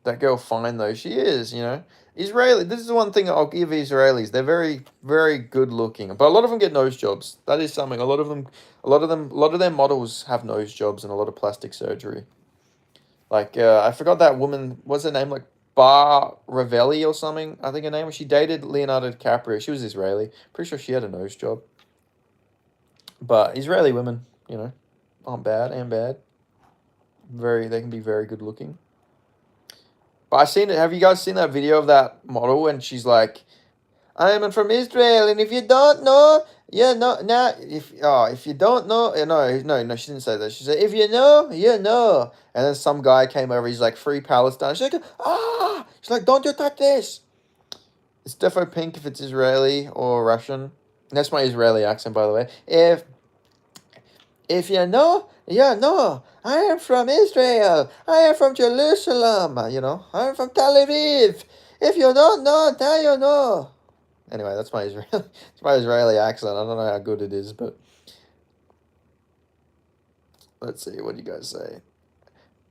That girl fine though. She is, you know. Israeli. This is the one thing I'll give Israelis. They're very, very good looking, but a lot of them get nose jobs. That is something. A lot of their models have nose jobs and a lot of plastic surgery. Like I forgot that woman. What's her name? Like Bar Ravelli or something. I think her name was. She dated Leonardo DiCaprio. She was Israeli. Pretty sure she had a nose job. But Israeli women, you know, aren't bad and bad. They can be very good looking. But I seen it. Have you guys seen that video of that model? And she's like, "I am from Israel, and if you don't know, you know. Now, if you don't know, no, she didn't say that. She said, if you know, you know." And then some guy came over. He's like, "Free Palestine." She's like, "Ah!" She's like, "Don't you touch this." It's defo pink if it's Israeli or Russian. And that's my Israeli accent, by the way. If you know, you know. I am from Israel. I am from Jerusalem. You know, I am from Tel Aviv. If you don't know, now you know. Anyway, that's my Israeli accent. I don't know how good it is, but let's see. What do you guys say?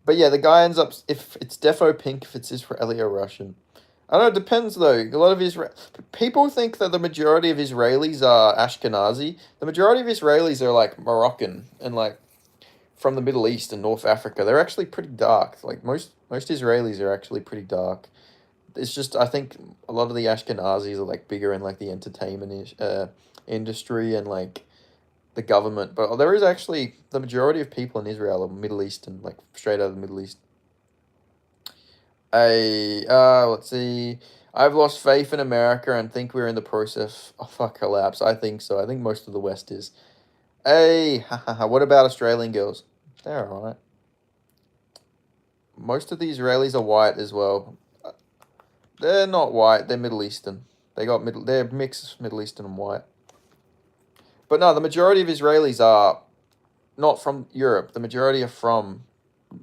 But yeah, the guy ends up if it's defo pink if it's Israeli or Russian. I don't know. It depends though. A lot of people think that the majority of Israelis are Ashkenazi. The majority of Israelis are like Moroccan and like from the Middle East and North Africa. They're actually pretty dark. Like most Israelis are actually pretty dark. It's just I think a lot of the Ashkenazis are like bigger in like the entertainment industry and like the government. But there is actually the majority of people in Israel are Middle Eastern, like straight out of the Middle East. Let's see. I've lost faith in America and think we're in the process of a collapse. I think so. I think most of the West is. Hey, what about Australian girls? They're alright. Most of the Israelis are white as well. They're not white. They're Middle Eastern. They're mixed Middle Eastern and white. But no, the majority of Israelis are not from Europe. The majority are from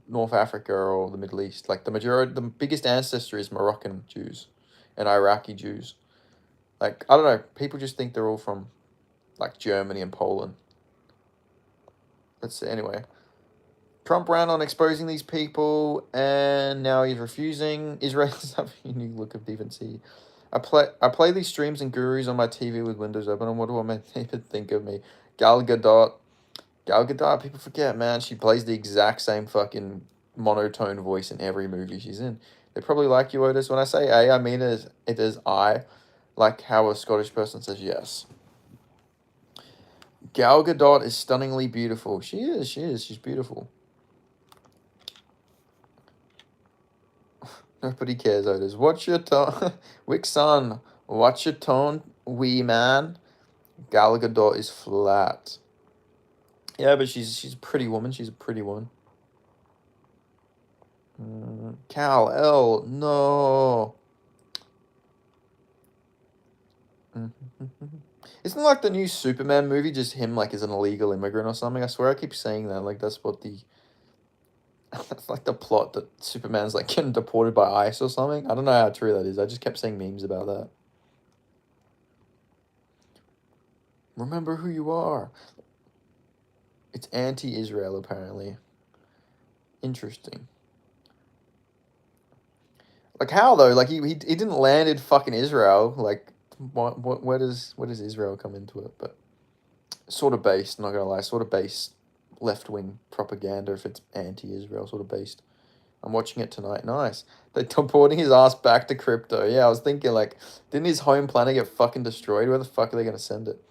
North Africa or the Middle East. Like the biggest ancestry is Moroccan Jews and Iraqi Jews. Like, I don't know. People just think they're all from like Germany and Poland. Let's see. Anyway, Trump ran on exposing these people, and now he's refusing. Israelis have a unique look of decency. I play these streams and gurus on my TV with windows open, and what do I make people think of me? Gal Gadot. Gal Gadot, people forget, man. She plays the exact same fucking monotone voice in every movie she's in. They probably like you, Otis. When I say A, I mean it is I, like how a Scottish person says yes. Gal Gadot is stunningly beautiful. She is. She's beautiful. Nobody cares, Otis. What's your tone? Wixon, what's your tone, wee man? Gal Gadot is flat. Yeah, but she's a pretty woman. She's a pretty woman. Cal L. No. Isn't like the new Superman movie just him like as an illegal immigrant or something? I swear I keep saying that. Like that's what the that's like the plot that Superman's like getting deported by ICE or something. I don't know how true that is. I just kept seeing memes about that. Remember who you are. It's anti-Israel apparently. Interesting. Like how though? Like he didn't land in fucking Israel. Like where does Israel come into it? But sort of based. Not gonna lie, sort of based left-wing propaganda if it's anti-Israel sort of based. I'm watching it tonight. Nice. They're teleporting his ass back to crypto. Yeah, I was thinking, like, didn't his home planet get fucking destroyed? Where the fuck are they gonna send it?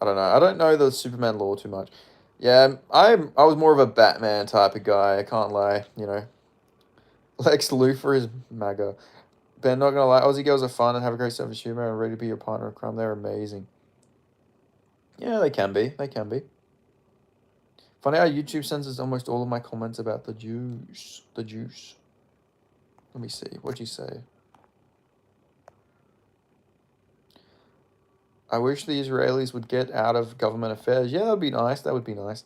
I don't know. I don't know the Superman lore too much. Yeah, I was more of a Batman type of guy. I can't lie. You know, Lex Luthor is MAGA. Ben, not gonna lie, Aussie girls are fun and have a great sense of humor and ready to be your partner in crime. They're amazing. Yeah, they can be. They can be. Funny how YouTube censors almost all of my comments about the juice. The juice. Let me see. What'd you say? I wish the Israelis would get out of government affairs. Yeah, that would be nice. That would be nice.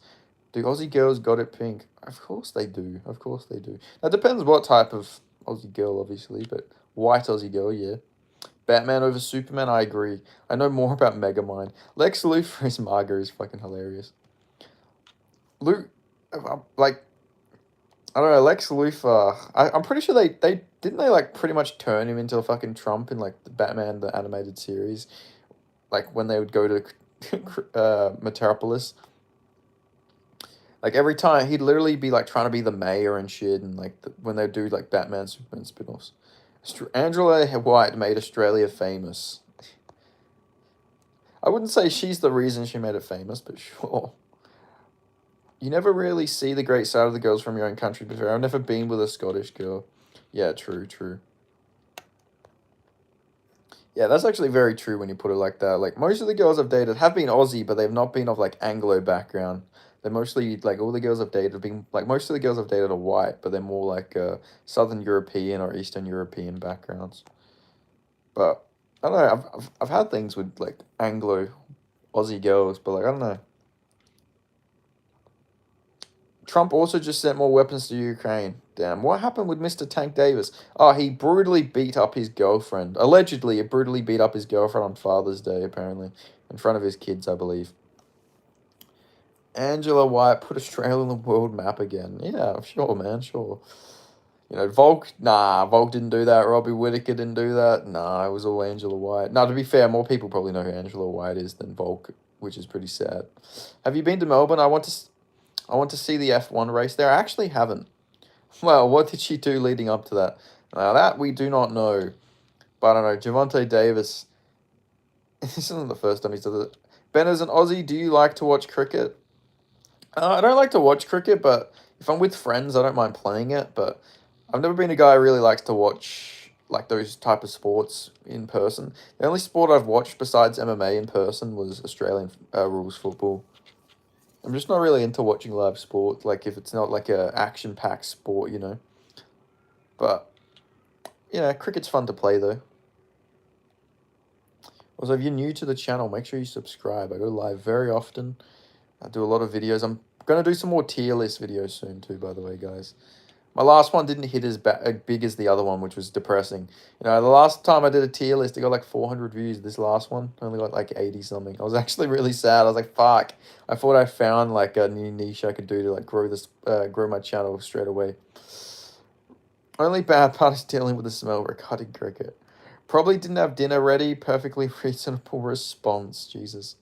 Do Aussie girls got it pink? Of course they do. Of course they do. That depends what type of Aussie girl, obviously, but white Aussie girl, yeah. Batman over Superman, I agree. I know more about Megamind. Lex Luthor as Margot is fucking hilarious. Like, I don't know, Lex Luthor. I'm pretty sure they didn't they like pretty much turn him into a fucking Trump in like the Batman the animated series, like when they would go to Metropolis. Like every time he'd literally be like trying to be the mayor and shit, and like when they do like Batman Superman spin-offs. Angela White made Australia famous. I wouldn't say she's the reason she made it famous, but sure. You never really see the great side of the girls from your own country before. I've never been with a Scottish girl. Yeah, true, true. Yeah, that's actually very true when you put it like that. Like most of the girls I've dated have been Aussie, but they've not been of like Anglo background. They're mostly like all the girls I've dated have been like most of the girls I've dated are white, but they're more like Southern European or Eastern European backgrounds. But I don't know. I've had things with like Anglo Aussie girls, but like I don't know. Trump also just sent more weapons to Ukraine. Damn, what happened with Mr. Tank Davis? Oh, he brutally beat up his girlfriend. Allegedly, he brutally beat up his girlfriend on Father's Day, apparently. In front of his kids, I believe. Angela White put Australia on the world map again. Yeah, sure, man, sure. You know, Volk didn't do that. Robbie Whittaker didn't do that. Nah, it was all Angela White. Now, to be fair, more people probably know who Angela White is than Volk, which is pretty sad. Have you been to Melbourne? I want to see the F1 race there. I actually haven't. Well, what did she do leading up to that? Now, that we do not know. But I don't know. Gervonta Davis. This isn't the first time he's done it. Ben, as an Aussie, do you like to watch cricket? I don't like to watch cricket, but if I'm with friends, I don't mind playing it. But I've never been a guy who really likes to watch like those type of sports in person. The only sport I've watched besides MMA in person was Australian rules football. I'm just not really into watching live sport, like if it's not like a action-packed sport, you know. But yeah, cricket's fun to play though. Also, if you're new to the channel, make sure you subscribe. I go live very often. I do a lot of videos. I'm gonna do some more tier list videos soon too, by the way, guys. My last one didn't hit as big as the other one, which was depressing. You know, the last time I did a tier list, it got like 400 views. This last one only got like 80 something. I was actually really sad. I was like, fuck. I thought I found like a new niche I could do to like grow my channel straight away. Only bad part is dealing with the smell regarding cricket. Probably didn't have dinner ready. Perfectly reasonable response. Jesus.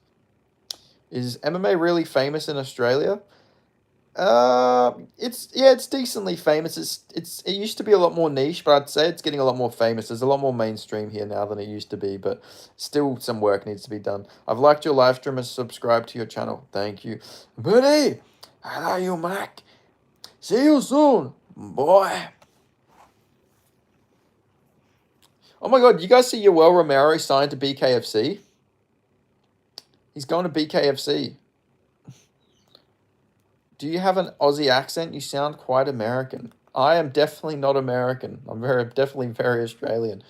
Is MMA really famous in Australia? It's decently famous. It used to be a lot more niche, but I'd say it's getting a lot more famous. There's a lot more mainstream here now than it used to be, but still some work needs to be done. I've liked your live stream and subscribed to your channel. Thank you. Buddy, I love you, Mac. See you soon, boy. Oh my god, you guys see Yoel Romero signed to BKFC? He's going to BKFC. Do you have an Aussie accent? You sound quite American. I am definitely not American. Definitely very Australian.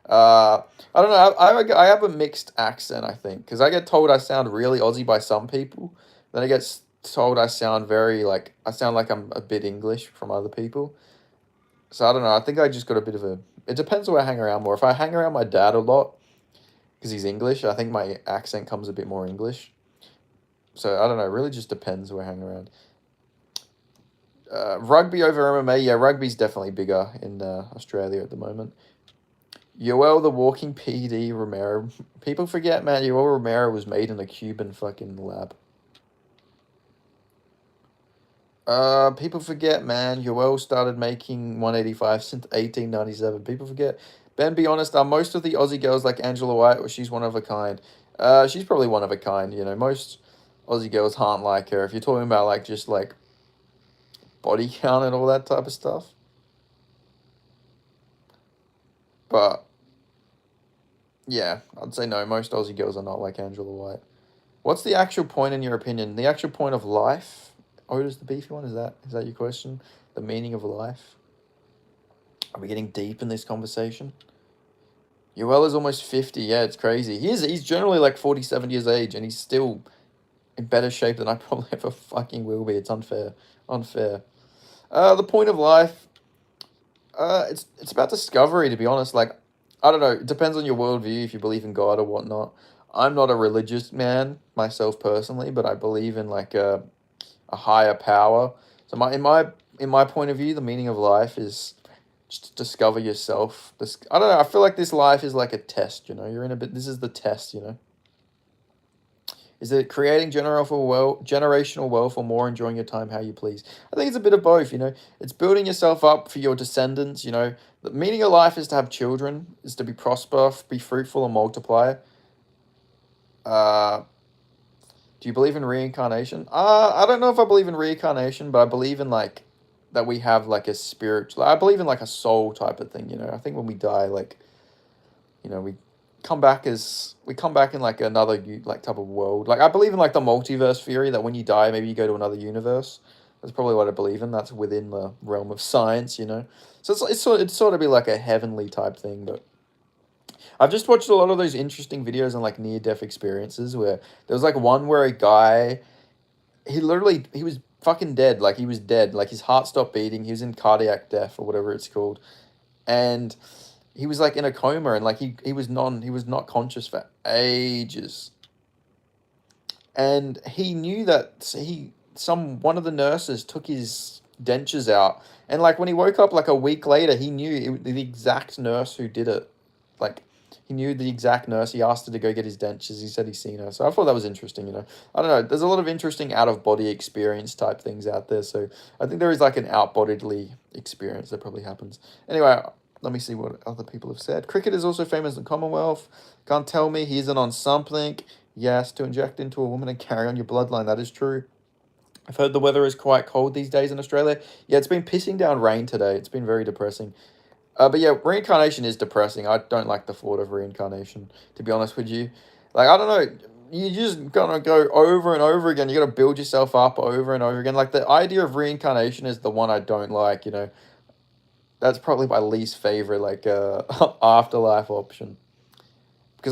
I don't know. I have a mixed accent, I think, because I get told I sound really Aussie by some people. Then I get told I sound I sound like I'm a bit English from other people. So I don't know. I think I just got a bit of a. It depends who I hang around more. If I hang around my dad a lot, because he's English, I think my accent comes a bit more English. So I don't know. It really just depends who I hang around. Rugby over MMA. Yeah, rugby's definitely bigger in Australia at the moment. Yoel the Walking PD Romero. People forget, man, Yoel Romero was made in a Cuban fucking lab. People forget, man. Yoel started making 185 since 1897. People forget. Ben, be honest, are most of the Aussie girls like Angela White, or she's one of a kind? She's probably one of a kind, you know. Most Aussie girls aren't like her. If you're talking about like just like body count and all that type of stuff. But yeah, I'd say no, most Aussie girls are not like Angela White. What's the actual point in your opinion? The actual point of life? Otis the beefy one? Is that your question? The meaning of life? Are we getting deep in this conversation? Yoel is almost 50. Yeah, it's crazy. He's generally like 47 years age, and he's still in better shape than I probably ever fucking will be. It's unfair. Unfair. The point of life, it's about discovery, to be honest. Like, I don't know. It depends on your worldview, if you believe in God or whatnot. I'm not a religious man myself personally, but I believe in like a higher power. So in my point of view, the meaning of life is just to discover yourself. I don't know. I feel like this life is like a test. You know, you're in a bit. This is the test. You know, is it creating generational wealth, or more enjoying your time how you please? I think it's a bit of both. You know, it's building yourself up for your descendants. You know, the meaning of life is to have children, is to be prosper, be fruitful, and multiply. Uh, do you believe in reincarnation? I don't know if I believe in reincarnation, but I believe in like that we have like a spiritual. I believe in like a soul type of thing. You know, I think when we die, like, you know, we come back in like another like type of world. Like I believe in like the multiverse theory that when you die, maybe you go to another universe. That's probably what I believe in. That's within the realm of science, you know. So it's sort of be like a heavenly type thing, but I've just watched a lot of those interesting videos on like near death experiences where there was like one where a guy, he was fucking dead, like he was dead, like his heart stopped beating, he was in cardiac death or whatever it's called, and he was like in a coma, and like he was not conscious for ages, and he knew that one of the nurses took his dentures out, and like when he woke up like a week later, he knew the exact nurse who did it, like he knew the exact nurse. He asked her to go get his dentures. He said he's seen her. So I thought that was interesting, you know. I don't know. There's a lot of interesting out of body experience type things out there. So I think there is like an out bodily experience that probably happens. Anyway, let me see what other people have said. Cricket is also famous in Commonwealth. Can't tell me he isn't on something. Yes, to inject into a woman and carry on your bloodline. That is true. I've heard the weather is quite cold these days in Australia. Yeah, it's been pissing down rain today. It's been very depressing. But yeah, reincarnation is depressing. I don't like the thought of reincarnation, to be honest with you. Like, I don't know, you just gonna go over and over again. You gotta build yourself up over and over again. Like, the idea of reincarnation is the one I don't like, you know. That's probably my least favorite, like, afterlife option. Because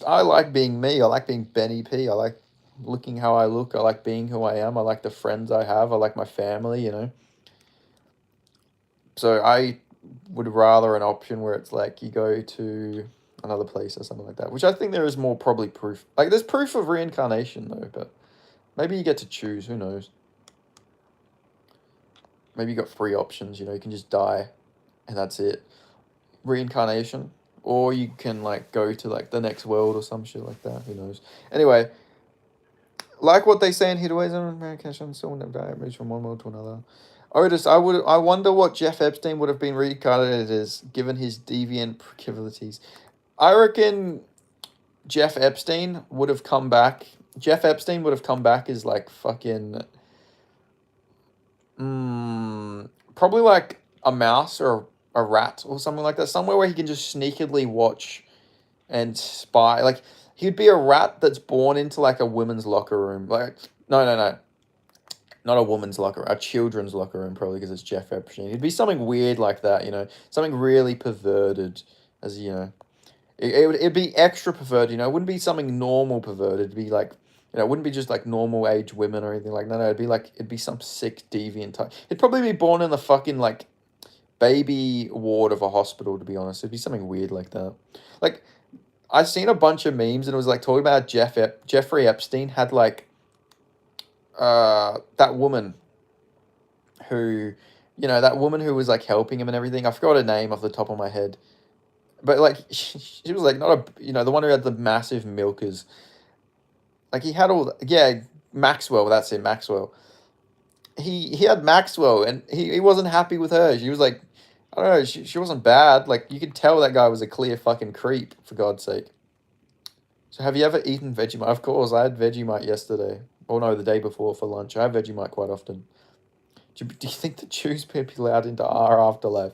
I like being me. I like being Benny P. I like looking how I look. I like being who I am. I like the friends I have. I like my family, you know. So I would rather an option where it's like you go to another place or something like that, which I think there is more probably proof. Like there's proof of reincarnation though, but maybe you get to choose. Who knows? Maybe you got three options. You know, you can just die, and that's it. Reincarnation, or you can like go to like the next world or some shit like that. Who knows? Anyway, like what they say in Hideaways and American, someone never die, moves from one world to another. Otis, I wonder what Jeff Epstein would have been reincarnated as, given his deviant proclivities. I reckon Jeff Epstein would have come back. Jeff Epstein would have come back as like fucking, probably like a mouse or a rat or something like that. Somewhere where he can just sneakily watch and spy. Like he'd be a rat that's born into like a women's locker room. Like no, not a woman's locker, a children's locker room, probably because it's Jeff Epstein. It'd be something weird like that, you know, something really perverted, as you know. It'd be extra perverted, you know. It wouldn't be something normal perverted. It'd be like, you know, it wouldn't be just like normal age women or anything like. No, it'd be some sick deviant type. It'd probably be born in the fucking like baby ward of a hospital. To be honest, it'd be something weird like that. Like I've seen a bunch of memes and it was like talking about Jeffrey Epstein had like that woman who, you know, that woman who was like helping him and everything. I forgot her name off the top of my head, but like she was like not a, you know, the one who had the massive milkers. Like he had all yeah, Maxwell. That's it, Maxwell. he had Maxwell, and he wasn't happy with her. She was like, I don't know, she wasn't bad. Like, you could tell that guy was a clear fucking creep, for God's sake. So have you ever eaten Vegemite? Of course, I had Vegemite yesterday. Or no, the day before for lunch. I have Vegemite quite often. Do you think the Jews may be allowed into our afterlife?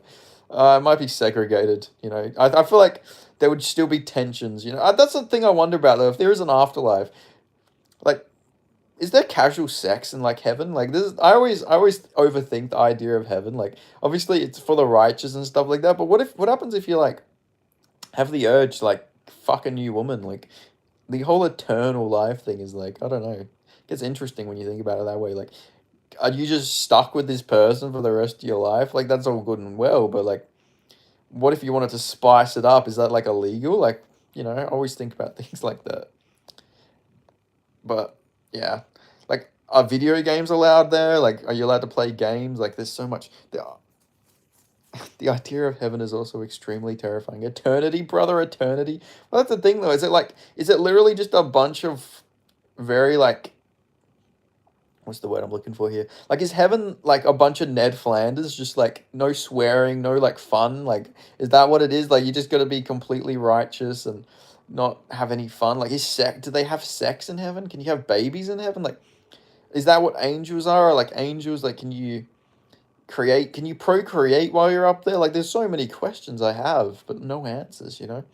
It might be segregated, you know. I feel like there would still be tensions, you know. That's the thing I wonder about, though. If there is an afterlife, like, is there casual sex in like heaven? Like this, I always overthink the idea of heaven. Like obviously it's for the righteous and stuff like that. But what happens if you like have the urge to, like fuck a new woman? Like the whole eternal life thing is like I don't know. It gets interesting when you think about it that way. Like are you just stuck with this person for the rest of your life? Like that's all good and well, but like what if you wanted to spice it up? Is that like illegal? Like you know, I always think about things like that. But yeah, like are video games allowed there? Like, are you allowed to play games? Like, there's so much. The idea of heaven is also extremely terrifying. Eternity, brother, eternity. Well, that's the thing though. Is it literally just a bunch of very like what's the word I'm looking for here? Like, is heaven like a bunch of Ned Flanders, just like no swearing, no like fun? Like, is that what it is? Like, you just got to be completely righteous and not have any fun. Like, is sex? Do they have sex in heaven? Can you have babies in heaven? Like, is that what angels are? Like, angels, like, can you create? Can you procreate while you're up there? Like, there's so many questions I have, but no answers. You know,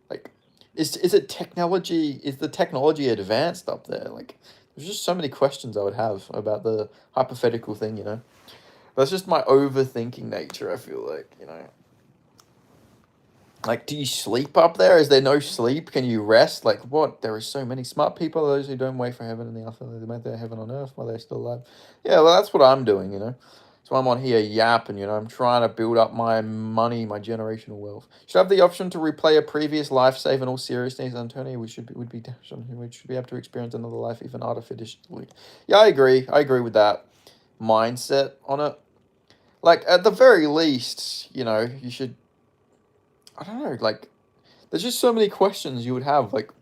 like, is it technology? Is the technology advanced up there? Like, there's just so many questions I would have about the hypothetical thing, you know? That's just my overthinking nature, I feel like, you know? Like, do you sleep up there? Is there no sleep? Can you rest? Like, what? There are so many smart people, those who don't wait for heaven in the afterlife. They make their heaven on earth while they're still alive. Yeah, well, that's what I'm doing, you know? So I'm on here yapping, you know? I'm trying to build up my money, my generational wealth. Should I have the option to replay a previous life, save in all seriousness, Antonio? We should be able to experience another life, even artificially. Yeah, I agree. I agree with that mindset on it. Like, at the very least, you know, you should I don't know, like, there's just so many questions you would have. Like,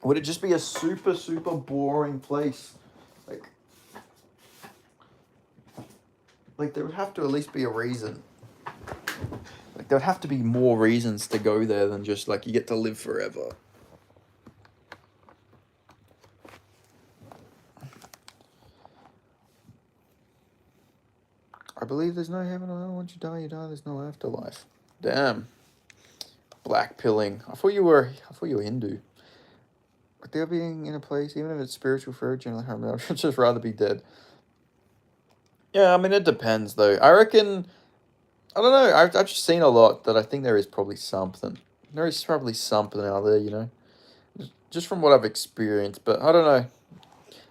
would it just be a super, super boring place? Like, there would have to at least be a reason. Like, there would have to be more reasons to go there than just, like, you get to live forever. I believe there's no heaven or hell. Once you die, there's no afterlife. Damn. Black pilling. I thought you were Hindu. But they're being in a place, even if it's spiritual for generally harm, I'd just rather be dead. Yeah, I mean, it depends, though. I reckon, I don't know, I've just seen a lot that I think there is probably something. There is probably something out there, you know? Just from what I've experienced, but I don't know.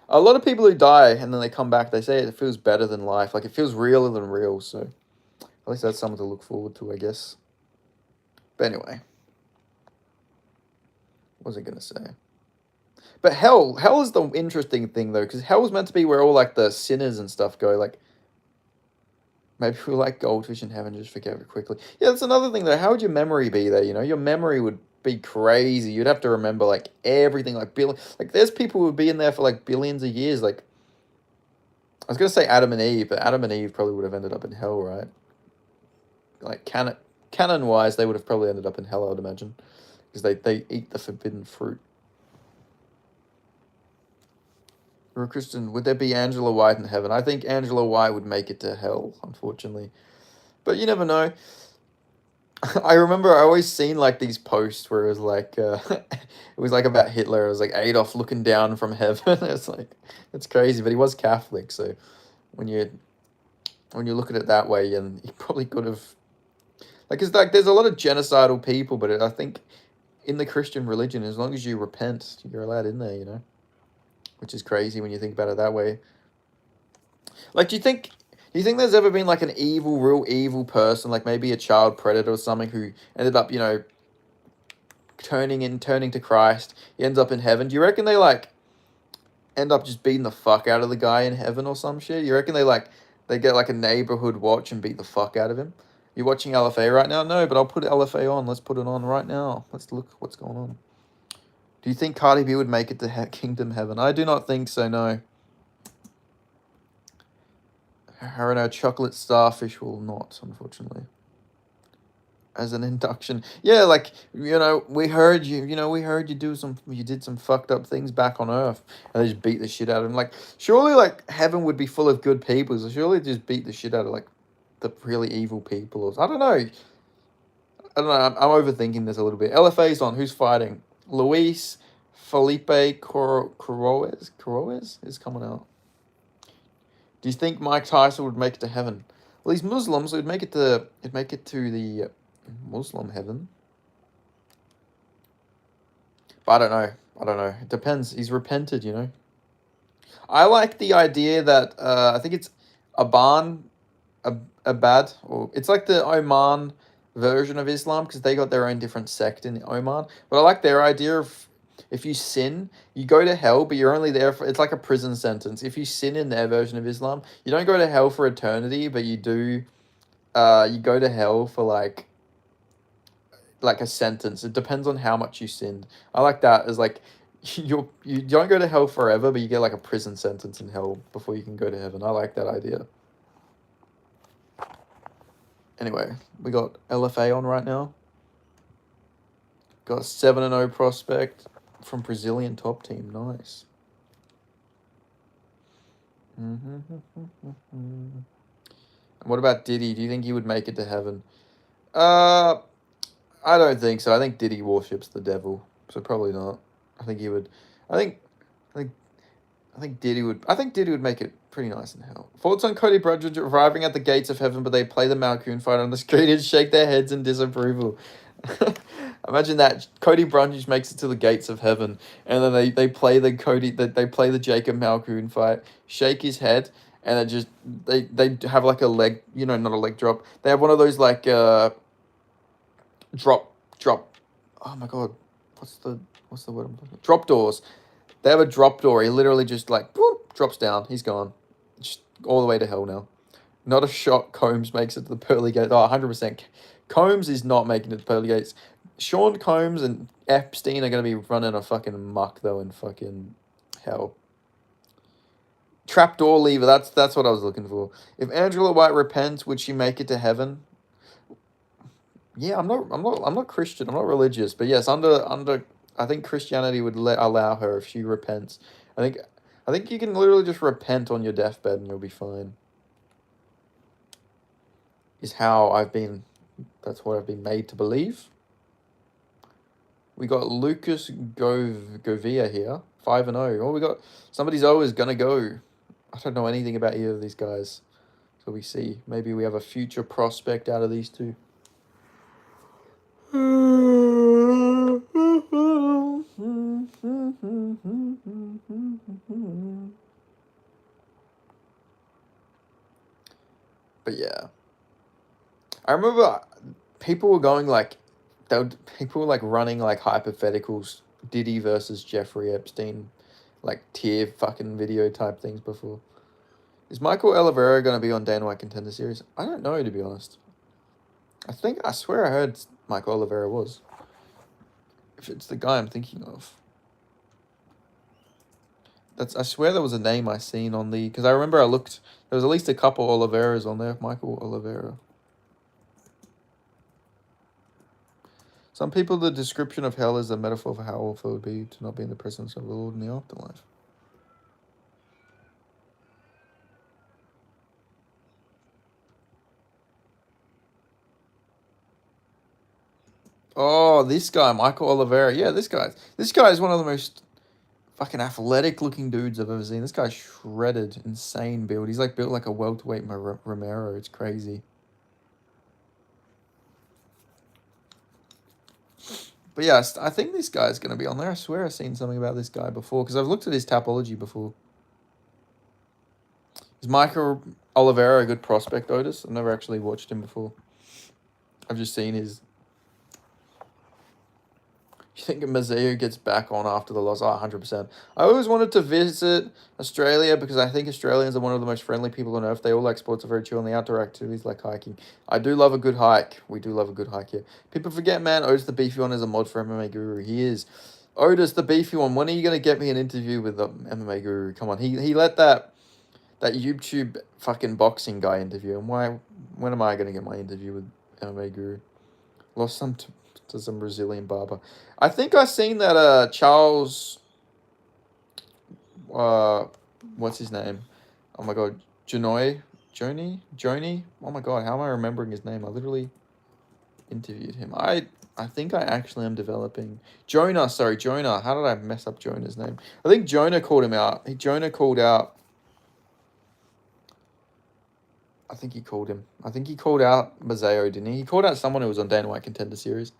A lot of people who die and then they come back, they say it feels better than life. Like, it feels realer than real, so at least that's something to look forward to, I guess. But anyway. What was I going to say? But hell is the interesting thing, though, because hell is meant to be where all, like, the sinners and stuff go, like, maybe we're like goldfish in heaven, just forget it quickly. Yeah, that's another thing, though. How would your memory be there, you know? Your memory would be crazy. You'd have to remember, like, everything, like, like, there's people who would be in there for, like, billions of years, like, I was going to say Adam and Eve, but Adam and Eve probably would have ended up in hell, right? Like, canon-wise, they would have probably ended up in hell, I would imagine, because they eat the forbidden fruit. Christian, would there be Angela White in heaven? I think Angela White would make it to hell, unfortunately. But you never know. I remember I always seen like these posts where it was like it was like about Hitler. It was like Adolf looking down from heaven. It's like it's crazy, but he was Catholic, so when you look at it that way, and he probably could have like it's like there's a lot of genocidal people, but I think in the Christian religion, as long as you repent, you're allowed in there, you know. Which is crazy when you think about it that way. Like, do you think there's ever been like an real evil person, like maybe a child predator or something, who ended up, you know, turning to Christ? He ends up in heaven. Do you reckon they like end up just beating the fuck out of the guy in heaven or some shit? You reckon they get like a neighborhood watch and beat the fuck out of him? You watching LFA right now? No, but I'll put LFA on. Let's put it on right now. Let's look what's going on. Do you think Cardi B would make it to Kingdom Heaven? I do not think so, no. Her and her chocolate starfish will not, unfortunately. As an induction. Yeah, like, we heard you, we heard you did some fucked up things back on Earth, and they just beat the shit out of him. Like, surely, like, heaven would be full of good people, so surely just beat the shit out of, like, the really evil people. Or I don't know. I'm overthinking this a little bit. LFA's on. Who's fighting? Luis Felipe Coroes is coming out. Do you think Mike Tyson would make it to heaven? Well, he's Muslim, so he'd make it to the Muslim heaven. But I don't know. It depends. He's repented. I like the idea that I think it's Aban, Abad, or it's like the Oman version of Islam because they got their own different sect in Oman. But I like their idea of if you sin, you go to hell, but you're only there for it's like a prison sentence. If you sin in their version of Islam, you don't go to hell for eternity, but you do. You go to hell for like a sentence. It depends on how much you sinned. I like that as like you don't go to hell forever, but you get like a prison sentence in hell before you can go to heaven. I like that idea. Anyway, we got LFA on right now. Got a 7-0 prospect from Brazilian top team. Nice. What about Diddy? Do you think he would make it to heaven? I don't think so. I think Diddy worships the devil, so probably not. I think he would. I think Diddy would. I think Diddy would make it pretty nice in hell. Thoughts on Cody Broderick arriving at the gates of heaven, but they play the Malcoon fight on the screen and shake their heads in disapproval. Imagine that Cody Brundage makes it to the gates of heaven, and then they play the Jacob Malcoon fight, shake his head, and it just they have like a leg, not a leg drop. They have one of those like drop. Oh my god, what's the word I'm looking for? Drop doors. They have a drop door. He literally just like whoop, drops down. He's gone, just all the way to hell now. Not a shot. Combs makes it to the pearly gates. Oh, 100%. Combs is not making it to the pearly gates. Sean Combs and Epstein are going to be running a fucking muck, though, in fucking hell. Trapdoor lever, that's what I was looking for. If Angela White repents, would she make it to heaven? Yeah, I'm not Christian. I'm not religious, but yes, under I think Christianity would allow her if she repents. I think you can literally just repent on your deathbed and you'll be fine. Is how that's what I've been made to believe. We got Lucas Govia here, 5-0. Oh, we got somebody's always gonna go. I don't know anything about either of these guys, so we see. Maybe we have a future prospect out of these two. But yeah, I remember people were going like, people were like running like hypotheticals, Diddy versus Jeffrey Epstein, like tier fucking video type things before. Is Michael Oliveira going to be on Dana White Contender Series? I don't know, to be honest. I swear I heard Michael Oliveira was. If it's the guy I'm thinking of. I swear there was a name I seen on the... Because I remember I looked... There was at least a couple Oliveiras on there. Michael Oliveira. Some people, the description of hell is a metaphor for how awful it would be to not be in the presence of the Lord in the afterlife. Oh, this guy, Michael Oliveira. Yeah, this guy is one of the most fucking athletic looking dudes I've ever seen. This guy's shredded, insane build. He's like built like a welterweight Romero. It's crazy. But yeah, I think this guy's going to be on there. I swear I've seen something about this guy before because I've looked at his Tapology before. Is Michael Oliveira a good prospect, Otis? I've never actually watched him before. I've just seen his... You think Mazzeo gets back on after the loss? 100%. I always wanted to visit Australia because I think Australians are one of the most friendly people on earth. They all like sports, are very chill, and the outdoor activities like hiking. I do love a good hike. We do love a good hike here. People forget, man, Otis the Beefy One is a mod for MMA Guru. He is. Otis the Beefy One, when are you going to get me an interview with the MMA Guru? Come on. He let that that YouTube fucking boxing guy interview. And when am I gonna get my interview with MMA Guru? Lost some to some Brazilian barber. I think I seen that Charles what's his name? Oh my god, Joni. Oh my god, how am I remembering his name? I literally interviewed him. I think I actually am developing Jonah. Sorry, Jonah. How did I mess up Jonah's name? I think Jonah called him out. Jonah called out. I think he called him. I think he called out Mazeo, didn't he? He called out someone who was on Dana White Contender Series.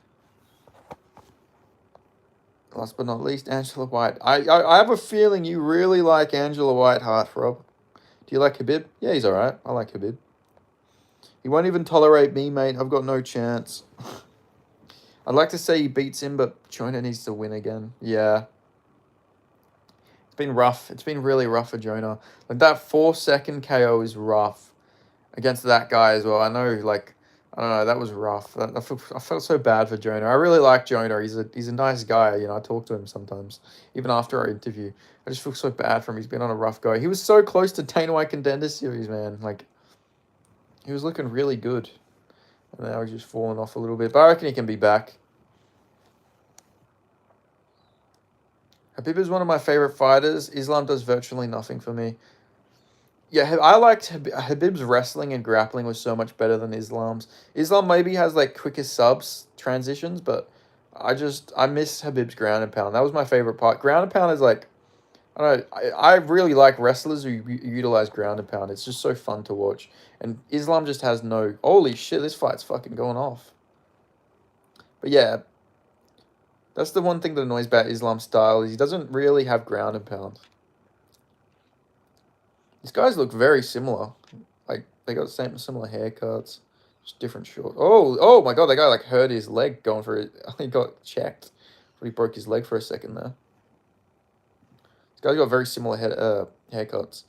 Last but not least, Angela White. I have a feeling you really like Angela White, Heartthrob. Do you like Khabib? Yeah, he's alright. I like Khabib. He won't even tolerate me, mate. I've got no chance. I'd like to say he beats him, but Jonah needs to win again. Yeah. It's been rough. It's been really rough for Jonah. Like, that 4-second KO is rough against that guy as well. I know, like, I don't know, that was rough. I felt so bad for Jonah. I really like Jonah. He's a nice guy. You know, I talk to him sometimes, even after our interview. I just feel so bad for him. He's been on a rough go. He was so close to Dana White Contender Series, man. Like, he was looking really good. And now he's just fallen off a little bit. But I reckon he can be back. Habib is one of my favorite fighters. Islam does virtually nothing for me. Yeah, I liked Habib's wrestling and grappling was so much better than Islam's. Islam maybe has like quicker subs transitions, but I miss Habib's ground and pound. That was my favorite part. Ground and pound is like, I don't know. I really like wrestlers who utilize ground and pound. It's just so fun to watch. And Islam just has no. Holy shit! This fight's fucking going off. But yeah, that's the one thing that annoys about Islam's style is he doesn't really have ground and pound. These guys look very similar. Like, they got similar haircuts. Just different shorts. Oh my god, that guy, like, hurt his leg going for it. He got checked. But he broke his leg for a second there. These guys got very similar haircuts.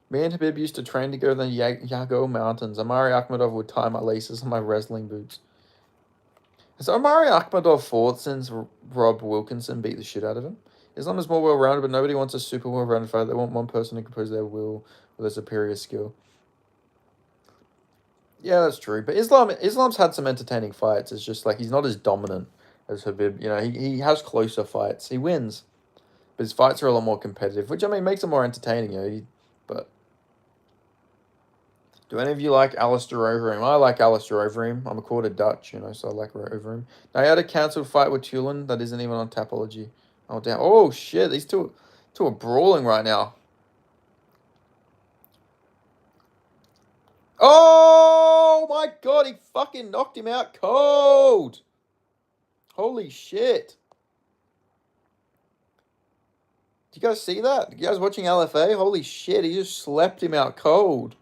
Me and Habib used to train together in the Yago Mountains. Amari Akhmedov would tie my laces on my wrestling boots. Has Omari Akhmedov fought since Rob Wilkinson beat the shit out of him? Islam is more well-rounded, but nobody wants a super well-rounded fighter. They want one person to compose their will with a superior skill. Yeah, that's true. But Islam's had some entertaining fights. It's just like he's not as dominant as Habib. You know, he has closer fights. He wins, but his fights are a lot more competitive, which, I mean, makes it more entertaining. You know, but do any of you like Alistair Overeem? I like Alistair Overeem. I'm a quarter Dutch, you know, so I like Overeem. Now, he had a cancelled fight with Tulin that isn't even on Tapology. Oh, damn. Oh, shit. These two are brawling right now. Oh, my God. He fucking knocked him out cold. Holy shit. Did you guys see that? You guys watching LFA? Holy shit. He just slept him out cold.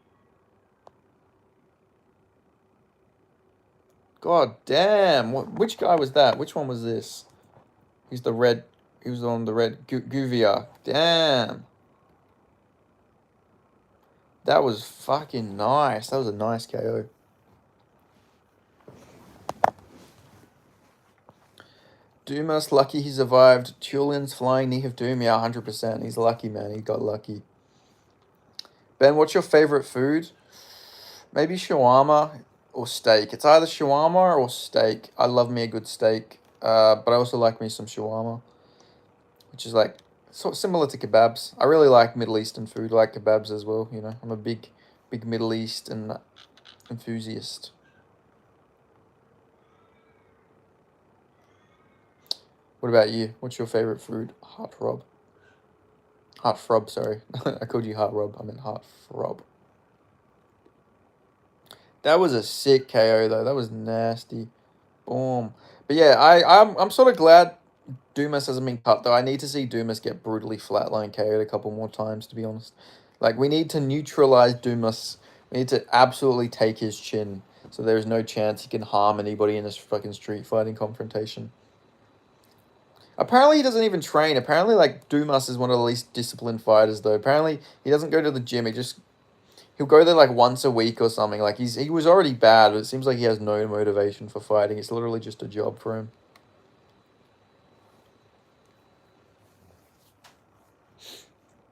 God damn. Which guy was that? Which one was this? He's the red. He was on the red. Guvia. Damn. That was fucking nice. That was a nice KO. Dumas lucky he survived. Tulin's flying knee of doom. Yeah, 100%. He's lucky, man. He got lucky. Ben, what's your favorite food? Maybe shawarma or steak. It's either shawarma or steak. I love me a good steak. But I also like me some shawarma, which is like sort of similar to kebabs. I really like Middle Eastern food. I like kebabs as well. You know, I'm a big Middle Eastern enthusiast. What about you? What's your favorite food? Heartthrob, sorry. I called you Heartthrob. I meant Heartthrob. That was a sick KO though. That was nasty. Boom. But yeah, I'm sort of glad Dumas hasn't been cut though. I need to see Dumas get brutally flatline KO'd a couple more times, to be honest. Like, we need to neutralize Dumas. We need to absolutely take his chin so there's no chance he can harm anybody in this fucking street fighting confrontation. Apparently he doesn't even train. Apparently, like, Dumas is one of the least disciplined fighters though. Apparently he doesn't go to the gym. He'll go there like once a week or something. Like, he was already bad, but it seems like he has no motivation for fighting. It's literally just a job for him.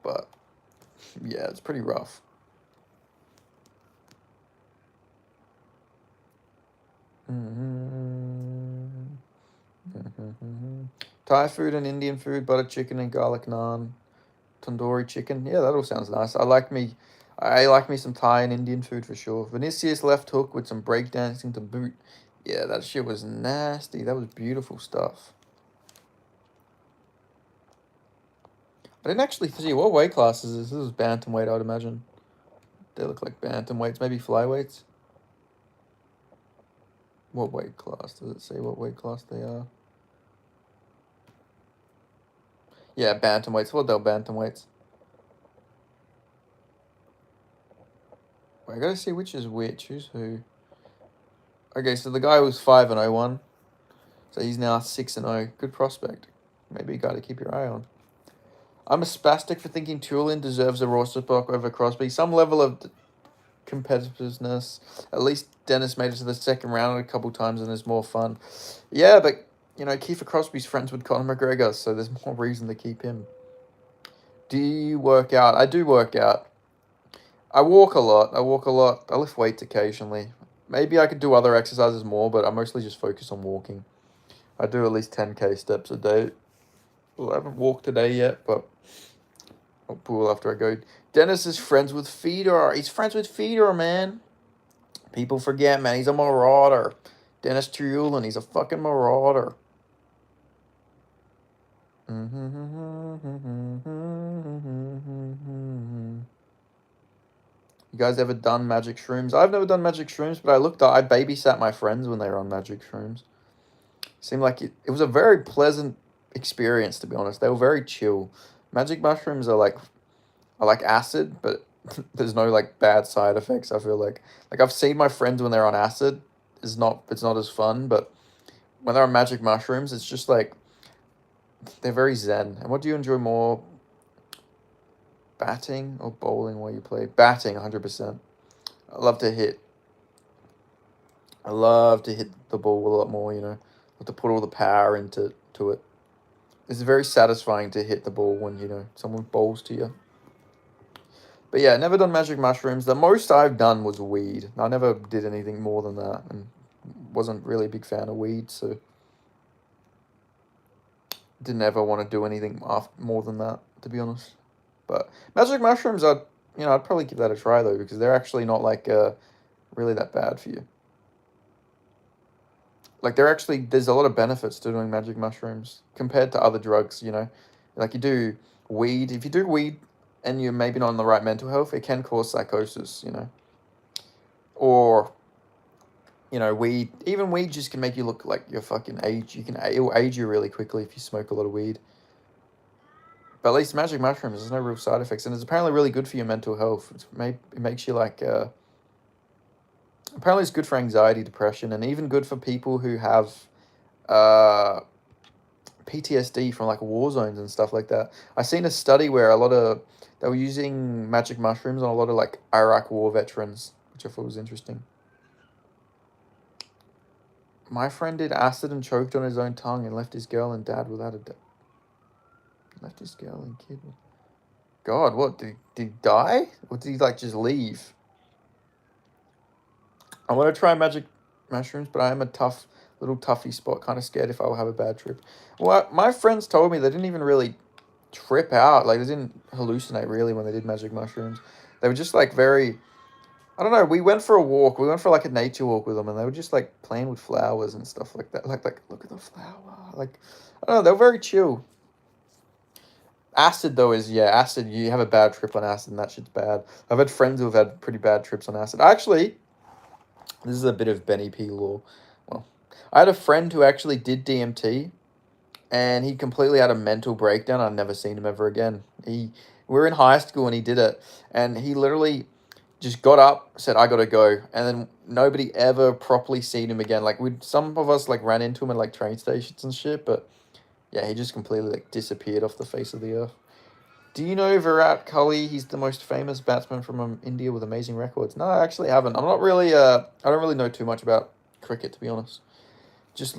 But Yeah, it's pretty rough. Thai food and Indian food, butter chicken and garlic naan, tandoori chicken. Yeah, that all sounds nice. I like me some Thai and Indian food for sure. Vinicius left hook with some breakdancing to boot. Yeah, that shit was nasty. That was beautiful stuff. I didn't actually see what weight classes is this. This is bantamweight, I would imagine. They look like bantamweights, maybe flyweights. What weight class? Does it say what weight class they are? Yeah, bantamweights. Well, they're bantamweights. I gotta see which is which. Who's who? Okay, so the guy was 5-0-1. So he's now 6-0. Good prospect. Maybe a guy to keep your eye on. I'm a spastic for thinking Tulin deserves a roster spot over Crosby. Some level of competitiveness. At least Dennis made it to the second round a couple times and it's more fun. Yeah, but, you know, Kiefer Crosby's friends with Conor McGregor, so there's more reason to keep him. Do you work out? I do work out. I walk a lot. I lift weights occasionally. Maybe I could do other exercises more, but I mostly just focus on walking. I do at least 10K steps a day. Well, I haven't walked today yet, but I'll pull after I go. Dennis is friends with Fedor. He's friends with Fedor, man. People forget, man. He's a marauder. Dennis Trulin, he's a fucking marauder. You guys ever done magic shrooms? I've never done magic shrooms, but I babysat my friends when they were on magic shrooms. Seemed like it was a very pleasant experience, to be honest. They were very chill. Magic mushrooms are like acid, but there's no like bad side effects. I feel like I've seen my friends when they're on acid, it's not as fun, but when they're on magic mushrooms, it's just like they're very zen. And what do you enjoy more, batting or bowling while you play? Batting, 100%. I love to hit. I love to hit the ball a lot more. You know, love to put all the power into it. It's very satisfying to hit the ball when, you know, someone bowls to you. But yeah, never done magic mushrooms. The most I've done was weed. I never did anything more than that, and wasn't really a big fan of weed, so didn't ever want to do anything more than that, to be honest. But magic mushrooms, I'd probably give that a try though, because they're actually not like really that bad for you. Like there's a lot of benefits to doing magic mushrooms compared to other drugs. You know, like you do weed. If you do weed and you're maybe not in the right mental health, it can cause psychosis. You know, or you know, weed just can make you look like you're fucking age. It will age you really quickly if you smoke a lot of weed. But at least magic mushrooms, there's no real side effects, and it's apparently really good for your mental health. It makes you like. Apparently, it's good for anxiety, depression, and even good for people who have uh, PTSD from like war zones and stuff like that. I seen a study where they were using magic mushrooms on a lot of like Iraq war veterans, which I thought was interesting. My friend did acid and choked on his own tongue and left his girl and dad without left his girl and kid. God, what did he die, or did he like just leave? I want to try magic mushrooms, but I am a little toughy spot. Kind of scared if I will have a bad trip. Well, my friends told me they didn't even really trip out. Like they didn't hallucinate really when they did magic mushrooms. They were just like very. I don't know. We went for a walk. We went for like a nature walk with them, and they were just like playing with flowers and stuff like that. Like look at the flower. Like I don't know. They were very chill. Acid though is acid. You have a bad trip on acid, and that shit's bad. I've had friends who have had pretty bad trips on acid. Actually, this is a bit of Benny P lore. Well, I had a friend who actually did DMT, and he completely had a mental breakdown. I've never seen him ever again. We were in high school and he did it, and he literally just got up, said, "I gotta go," and then nobody ever properly seen him again. Like some of us like ran into him at like train stations and shit, but yeah, he just completely like disappeared off the face of the earth. Do you know Virat Kohli? He's the most famous batsman from India with amazing records. No, I actually haven't. I'm not really. I don't really know too much about cricket, to be honest. Just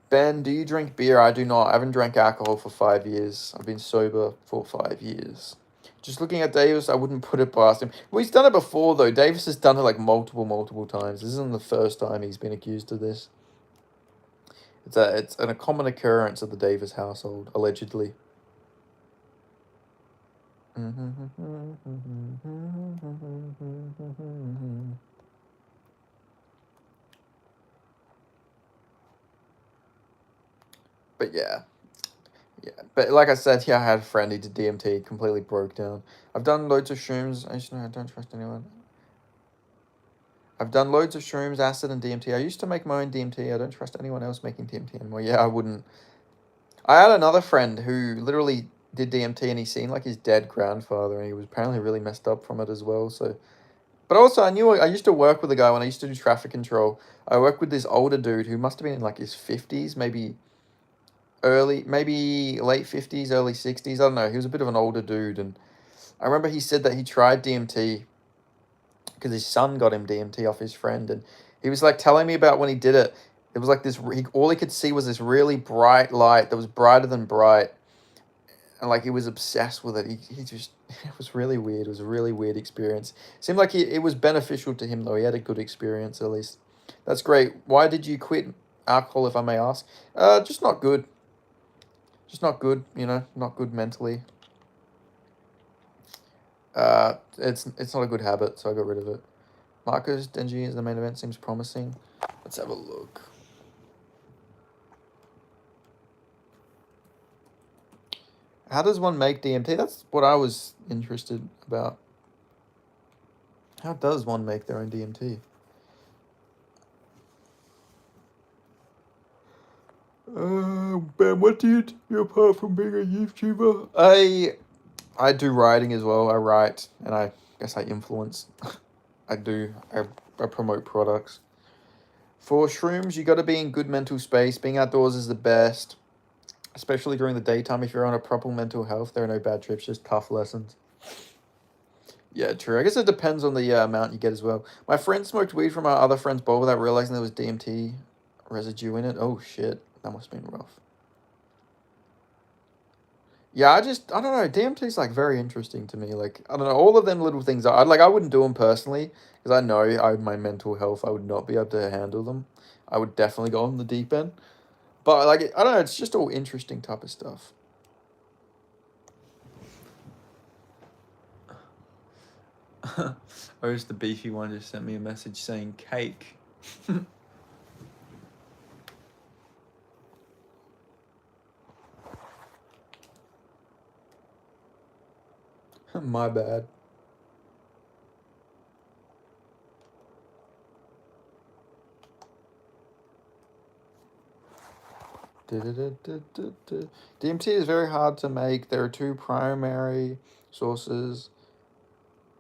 Ben, do you drink beer? I do not. I haven't drank alcohol for 5 years. I've been sober for 5 years. Just looking at Davis, I wouldn't put it past him. Well, he's done it before, though. Davis has done it like multiple times. This isn't the first time he's been accused of this. It's a common occurrence of the Davis household, allegedly. But yeah. Yeah, but like I said, yeah, I had a friend who did DMT, completely broke down. I've done loads of shrooms. I just know I don't trust anyone. I've done loads of shrooms, acid, and DMT. I used to make my own DMT. I don't trust anyone else making DMT anymore. Yeah, I wouldn't. I had another friend who literally did DMT, and he seen like his dead grandfather, and he was apparently really messed up from it as well. So, but also I used to work with a guy when I used to do traffic control. I worked with this older dude who must have been in like his 50s, maybe late 50s, early 60s. I don't know. He was a bit of an older dude, and I remember he said that he tried DMT because his son got him DMT off his friend, and he was like telling me about when he did it. It was like this. All he could see was this really bright light that was brighter than bright, and like he was obsessed with it. He just it was really weird. It was a really weird experience. Seemed like it was beneficial to him though. He had a good experience at least. That's great. Why did you quit alcohol, if I may ask? Just not good. Just not good. You know, not good mentally. It's not a good habit, so I got rid of it. Marcos Denji as the main event seems promising. Let's have a look. How does one make DMT? That's what I was interested about. How does one make their own DMT? Ben, what do you do apart from being a YouTuber? I do writing as well. I write and I guess I influence. I do. I promote products. For shrooms, you got to be in good mental space. Being outdoors is the best, especially during the daytime. If you're on a proper mental health, there are no bad trips, just tough lessons. Yeah, true. I guess it depends on the amount you get as well. My friend smoked weed from our other friend's bowl without realizing there was DMT residue in it. Oh shit, that must have been rough. Yeah, I don't know. DMT is like very interesting to me. Like I don't know, all of them little things. I wouldn't do them personally because I know my mental health. I would not be able to handle them. I would definitely go on the deep end. But like I don't know. It's just all interesting type of stuff. Or is the beefy one just sent me a message saying cake? My bad. DMT is very hard to make. There are two primary sources.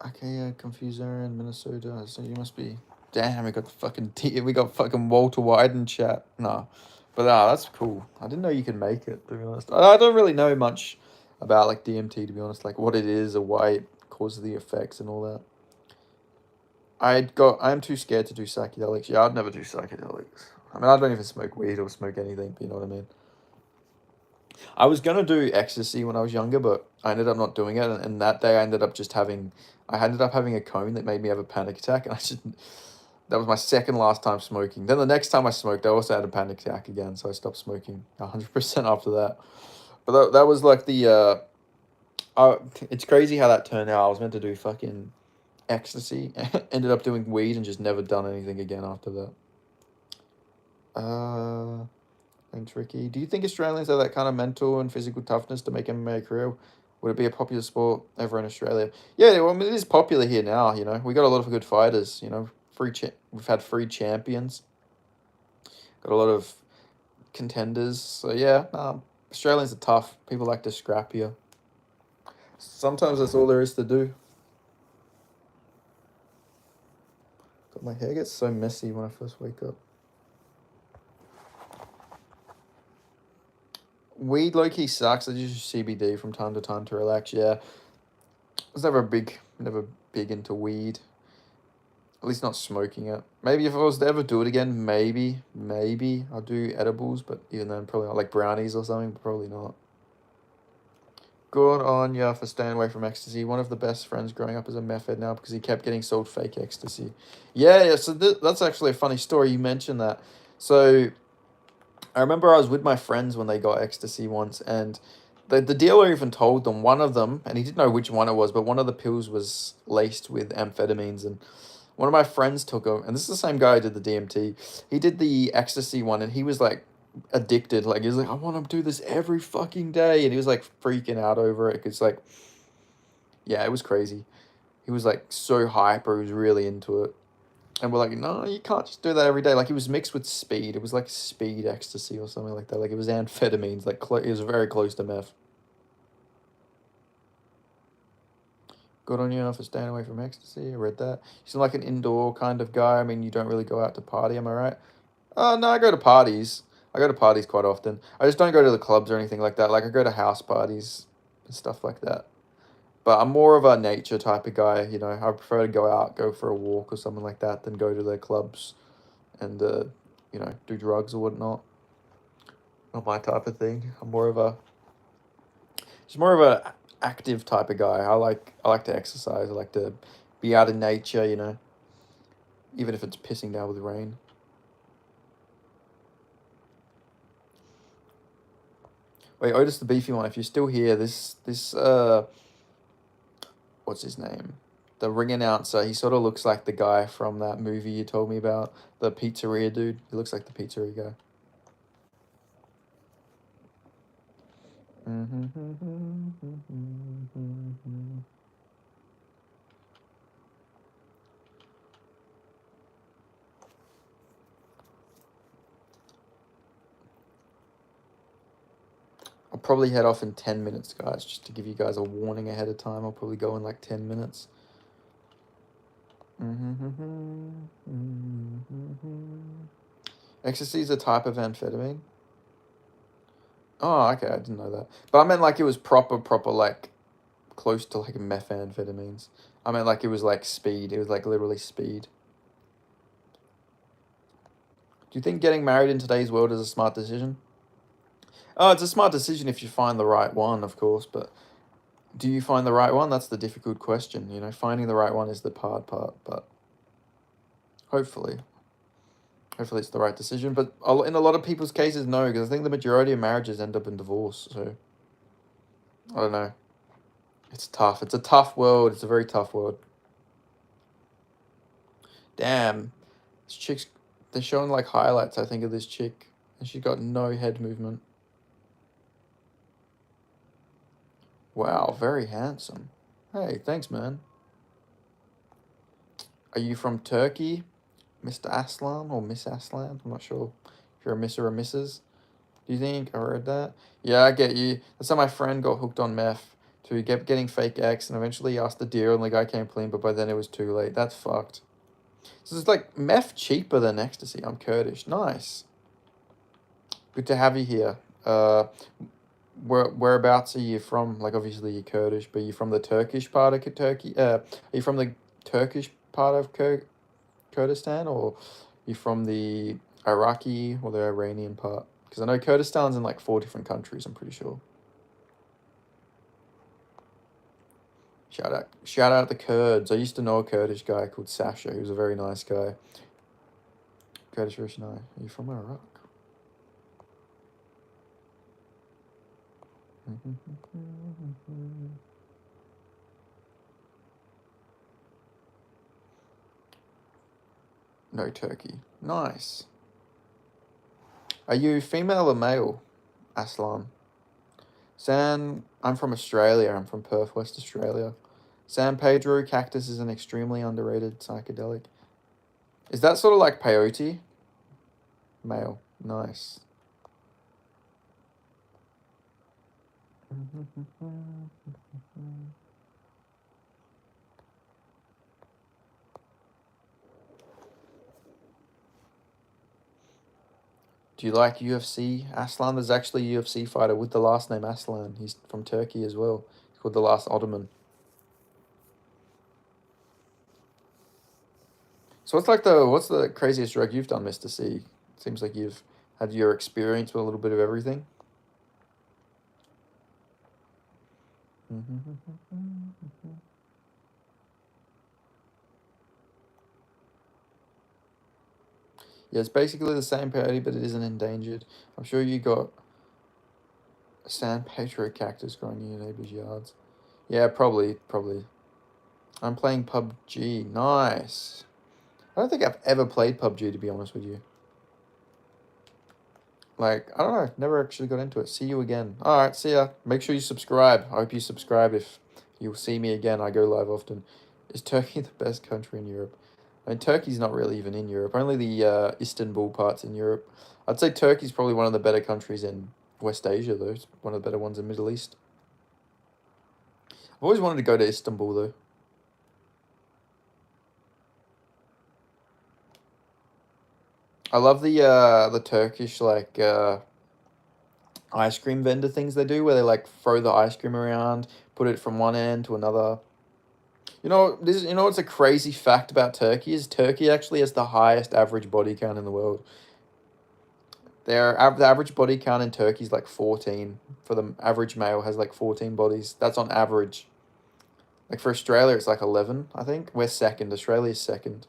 Okay, Confuser in Minnesota. So you must be. Damn, we got fucking Walter White in chat. Nah, but that's cool. I didn't know you could make it. To be honest, I don't really know much about like DMT. To be honest, like what it is or why it causes the effects and all that. I'm too scared to do psychedelics. Yeah, I'd never do psychedelics. I mean, I don't even smoke weed or smoke anything. But you know what I mean. I was gonna do ecstasy when I was younger, but I ended up not doing it. And that day, I ended up having a cone that made me have a panic attack, and that was my second last time smoking. Then the next time I smoked, I also had a panic attack again, so I stopped smoking 100% after that. But that was like it's crazy how that turned out. I was meant to do fucking ecstasy, ended up doing weed, and just never done anything again after that. And tricky. Do you think Australians have that kind of mental and physical toughness to make MMA a career? Would it be a popular sport ever in Australia? Yeah, well, I mean, it is popular here now. You know, we got a lot of good fighters. You know, we've had free champions. Got a lot of contenders. So yeah, Australians are tough. People like to scrap here. Sometimes that's all there is to do. God, my hair gets so messy when I first wake up. Weed low key sucks. I just use CBD from time to time to relax. Yeah, I was never big into weed. At least not smoking it. Maybe if I was to ever do it again, maybe I'll do edibles. But even then, probably not like brownies or something. Probably not. Good on ya for staying away from ecstasy. One of the best friends growing up as a meth head now because he kept getting sold fake ecstasy. Yeah, yeah. So that's actually a funny story. You mentioned that. So I remember I was with my friends when they got ecstasy once, and the dealer even told them one of them, and he didn't know which one it was, but one of the pills was laced with amphetamines, and one of my friends took them, and this is the same guy who did the DMT. He did the ecstasy one, and he was like addicted. Like he was like, I want to do this every fucking day, and he was like freaking out over it because like, yeah, it was crazy. He was like so hyper. He was really into it. And we're like, no, you can't just do that every day. Like, it was mixed with speed. It was like speed ecstasy or something like that. Like, it was amphetamines. Like, it was very close to meth. Good on you for staying away from ecstasy. I read that. You seem like an indoor kind of guy. I mean, you don't really go out to party, am I right? No, I go to parties. I go to parties quite often. I just don't go to the clubs or anything like that. Like, I go to house parties and stuff like that. But I'm more of a nature type of guy, you know. I prefer to go out, go for a walk or something like that than go to the clubs and you know, do drugs or whatnot. Not my type of thing. I'm more of a just more of a active type of guy. I like to exercise. I like to be out in nature, you know, even if it's pissing down with rain. Wait, Otis the beefy one. If you're still here, this what's his name? The ring announcer. He sort of looks like the guy from that movie you told me about, the pizzeria dude. He looks like the pizzeria guy. I'll probably head off in 10 minutes, guys, just to give you guys a warning ahead of time. I'll probably go in like 10 minutes. Ecstasy is a type of amphetamine. Oh, okay, I didn't know that. But I meant like it was proper, like close to like methamphetamines. I meant like it was like speed. It was like literally speed. Do you think getting married in today's world is a smart decision? Oh, it's a smart decision if you find the right one, of course, but do you find the right one? That's the difficult question. You know, finding the right one is the hard part, but hopefully. Hopefully it's the right decision. But in a lot of people's cases, no, because I think the majority of marriages end up in divorce. So, I don't know. It's tough. It's a tough world. It's a very tough world. Damn. This chick's... They're showing, like, highlights, I think, of this chick. And she's got no head movement. Wow, very handsome. Hey, thanks, man. Are you from Turkey, Mr. Aslan or Miss Aslan? I'm not sure if you're a Miss or a Mrs. Do you think? I read that. Yeah, I get you. That's how my friend got hooked on meth. So he kept getting fake X and eventually he asked the deal and the guy came clean, but by then it was too late. That's fucked. So it's like meth cheaper than ecstasy. I'm Kurdish. Nice. Good to have you here. Whereabouts are you from? Like obviously you're Kurdish, but you from the Turkish part of Turkey? Are you from the Turkish part of Kurdistan, or you from the Iraqi or the Iranian part? Because I know Kurdistan's in like 4 different countries. I'm pretty sure. Shout out the Kurds. I used to know a Kurdish guy called Sasha. He was a very nice guy. Kurdish Rishonai. Are you from Iraq? No Turkey. Nice. Are you female or male, Aslan? I'm from Australia. I'm from Perth, West Australia. San Pedro cactus is an extremely underrated psychedelic. Is that sort of like peyote? Male. Nice. Do you like UFC, Aslan? There's actually a UFC fighter with the last name Aslan. He's from Turkey as well. He's called the Last Ottoman. So what's the craziest drug you've done, Mr. C? Seems like you've had your experience with a little bit of everything. Yeah, it's basically the same parody, but it isn't endangered. I'm sure you got a sand patriot cactus growing in your neighbor's yards. Yeah, probably. I'm playing PUBG. Nice. I don't think I've ever played PUBG, to be honest with you. Like, I don't know. Never actually got into it. See you again. All right, see ya. Make sure you subscribe. I hope you subscribe if you'll see me again. I go live often. Is Turkey the best country in Europe? I mean, Turkey's not really even in Europe. Only the Istanbul part's in Europe. I'd say Turkey's probably one of the better countries in West Asia, though. It's one of the better ones in Middle East. I've always wanted to go to Istanbul, though. I love the Turkish ice cream vendor things they do, where they like throw the ice cream around, put it from one end to another. You know what's a crazy fact about Turkey is Turkey actually has the highest average body count in the world. The average body count in Turkey is like 14. For the average male has like 14 bodies. That's on average. Like for Australia, it's like 11, I think. We're second. Australia's second.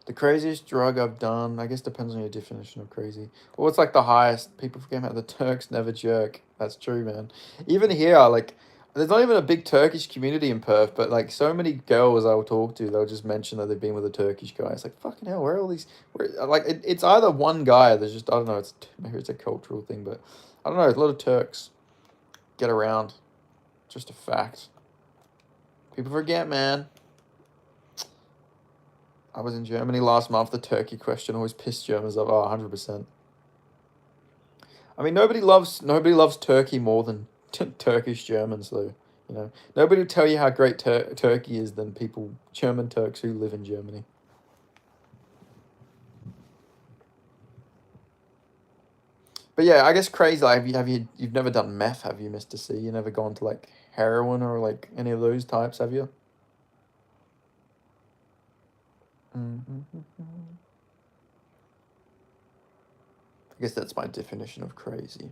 The craziest drug I've done, I guess depends on your definition of crazy. Well, what's like the highest? People forget about the Turks never jerk. That's true, man. Even here, like, there's not even a big Turkish community in Perth, but like so many girls I will talk to, they'll just mention that they've been with a Turkish guy. It's like, fucking hell, where are all these? Like, it's either one guy, there's just, I don't know, maybe it's a cultural thing, but I don't know, a lot of Turks get around. Just a fact. People forget, man. I was in Germany last month. The Turkey question always pissed Germans off. Oh, 100%. I mean, nobody loves Turkey more than Turkish Germans, though. You know, nobody will tell you how great Turkey is than people, German Turks who live in Germany. But yeah, I guess crazy. Like, you've never done meth, have you, Mister C? You never gone to like heroin or like any of those types, have you? I guess that's my definition of crazy.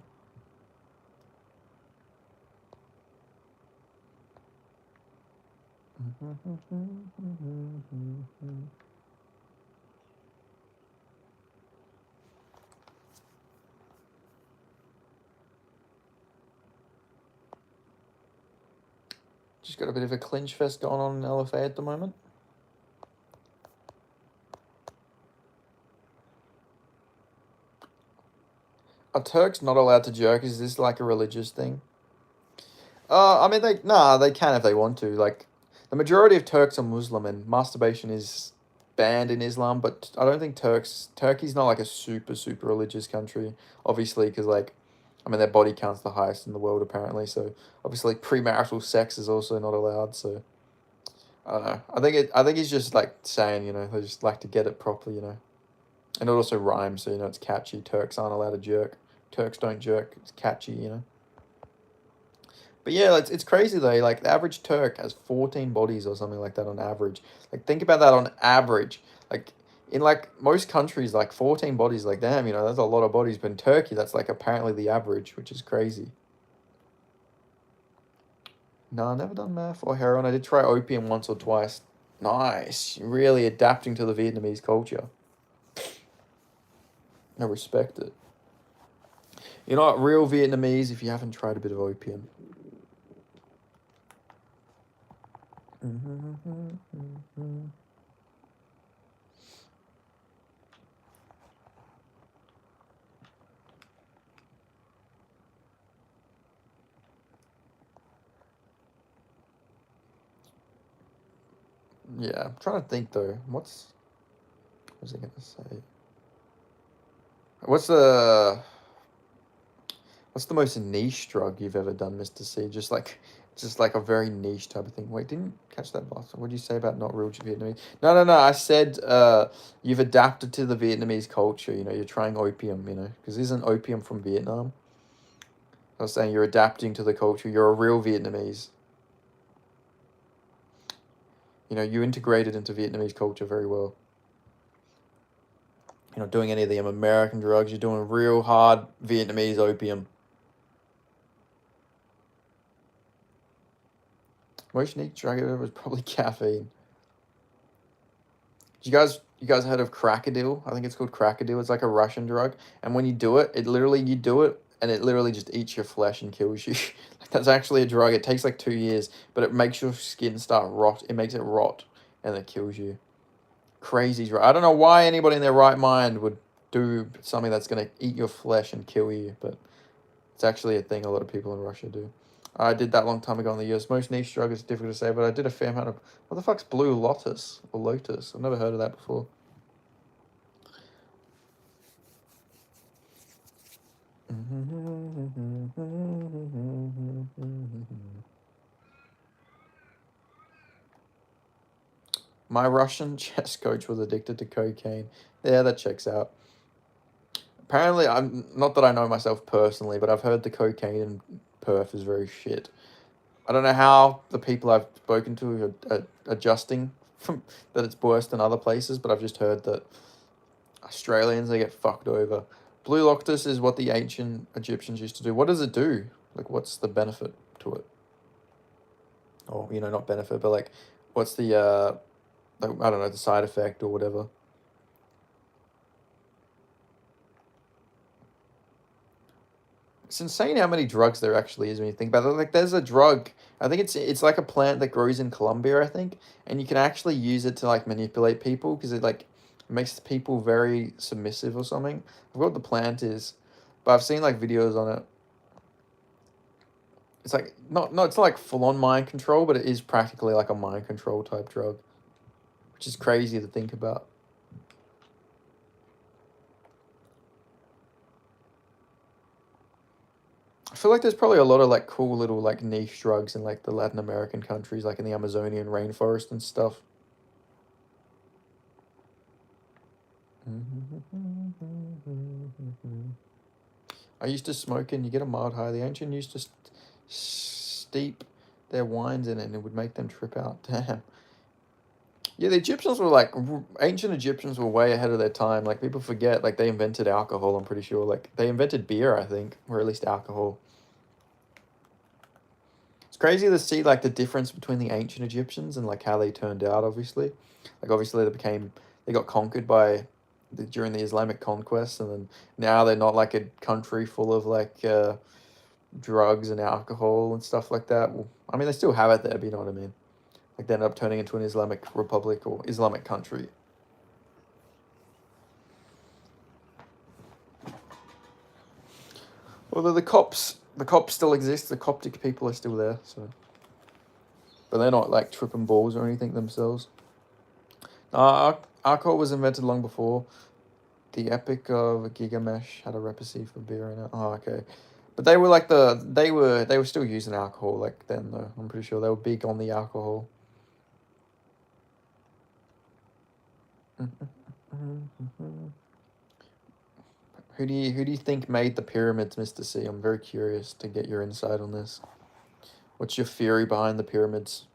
Just got a bit of a clinch fest going on in LFA at the moment. Are Turks not allowed to jerk? Is this like a religious thing? I mean, they can if they want to. Like, the majority of Turks are Muslim, and masturbation is banned in Islam. But I don't think Turkey's not like a super religious country, obviously, because like, I mean, their body count's the highest in the world apparently. So obviously, premarital sex is also not allowed. So I don't know. I think he's just like saying, they just like to get it properly, and it also rhymes, so it's catchy. Turks aren't allowed to jerk. Turks don't jerk. It's catchy. But yeah, it's crazy though. Like the average Turk has 14 bodies or something like that on average. Like think about that on average. Like in like most countries, like 14 bodies, like damn, that's a lot of bodies. But in Turkey, that's like apparently the average, which is crazy. No, never done meth or heroin. I did try opium once or twice. Nice. Really adapting to the Vietnamese culture. I respect it. You're not real Vietnamese if you haven't tried a bit of opium. Yeah, I'm trying to think though. What was I gonna say? What's the what's the most niche drug you've ever done, Mr. C? Just like a very niche type of thing. Wait, didn't catch that last one. What did you say about not real Vietnamese? No. I said you've adapted to the Vietnamese culture. You're trying opium. Because isn't opium from Vietnam? I was saying you're adapting to the culture. You're a real Vietnamese. You integrated into Vietnamese culture very well. You're not doing any of the American drugs. You're doing real hard Vietnamese opium. Most unique drug ever was probably caffeine. You guys heard of Crocodile? I think it's called Crocodile. It's like a Russian drug, and when you do it, you do it, and it literally just eats your flesh and kills you. Like that's actually a drug. It takes like 2 years, but it makes your skin start rot. It makes it rot, and it kills you. Crazy drug. I don't know why anybody in their right mind would do something that's gonna eat your flesh and kill you, but it's actually a thing a lot of people in Russia do. I did that a long time ago in the US. Most niche drug is difficult to say, but I did a fair amount of what the fuck's Blue Lotus or Lotus? I've never heard of that before. My Russian chess coach was addicted to cocaine. Yeah, that checks out. Apparently, I'm not that I know myself personally, but I've heard the cocaine in Perth is very shit. I don't know how the people I've spoken to are adjusting from that it's worse than other places, but I've just heard that Australians, they get fucked over. Blue Lotus is what the ancient Egyptians used to do. What does it do? Like, what's the benefit to it? Or, not benefit, but like, what's like, I don't know, the side effect or whatever. It's insane how many drugs there actually is when you think about it. Like, there's a drug. I think it's like a plant that grows in Colombia, I think, and you can actually use it to like manipulate people because it like makes people very submissive or something. I forgot what the plant is, but I've seen like videos on it. It's like not it's not like full on mind control, but it is practically like a mind control type drug, which is crazy to think about. I feel like there's probably a lot of like cool little like niche drugs in like the Latin American countries, like in the Amazonian rainforest and stuff. I used to smoke and you get a mild high. The ancient used to steep their wines in it and it would make them trip out. Damn. Yeah, the Egyptians were like ancient Egyptians were way ahead of their time. Like people forget, like they invented alcohol. I'm pretty sure. Like they invented beer, I think, or at least alcohol. It's crazy to see like the difference between the ancient Egyptians and like how they turned out. Obviously, they got conquered by during the Islamic conquest, and then now they're not like a country full of like drugs and alcohol and stuff like that. Well, I mean, they still have it there, but you know what I mean. Like they end up turning into an Islamic republic or Islamic country. Although the cops still exist. The Coptic people are still there, so but they're not like tripping balls or anything themselves. Alcohol was invented long before. The Epic of Gilgamesh had a recipe for beer in it. Oh, okay. But they were like they were still using alcohol like then though. I'm pretty sure they were big on the alcohol. Who do you think made the pyramids, Mr. C? I'm very curious to get your insight on this. What's your theory behind the pyramids?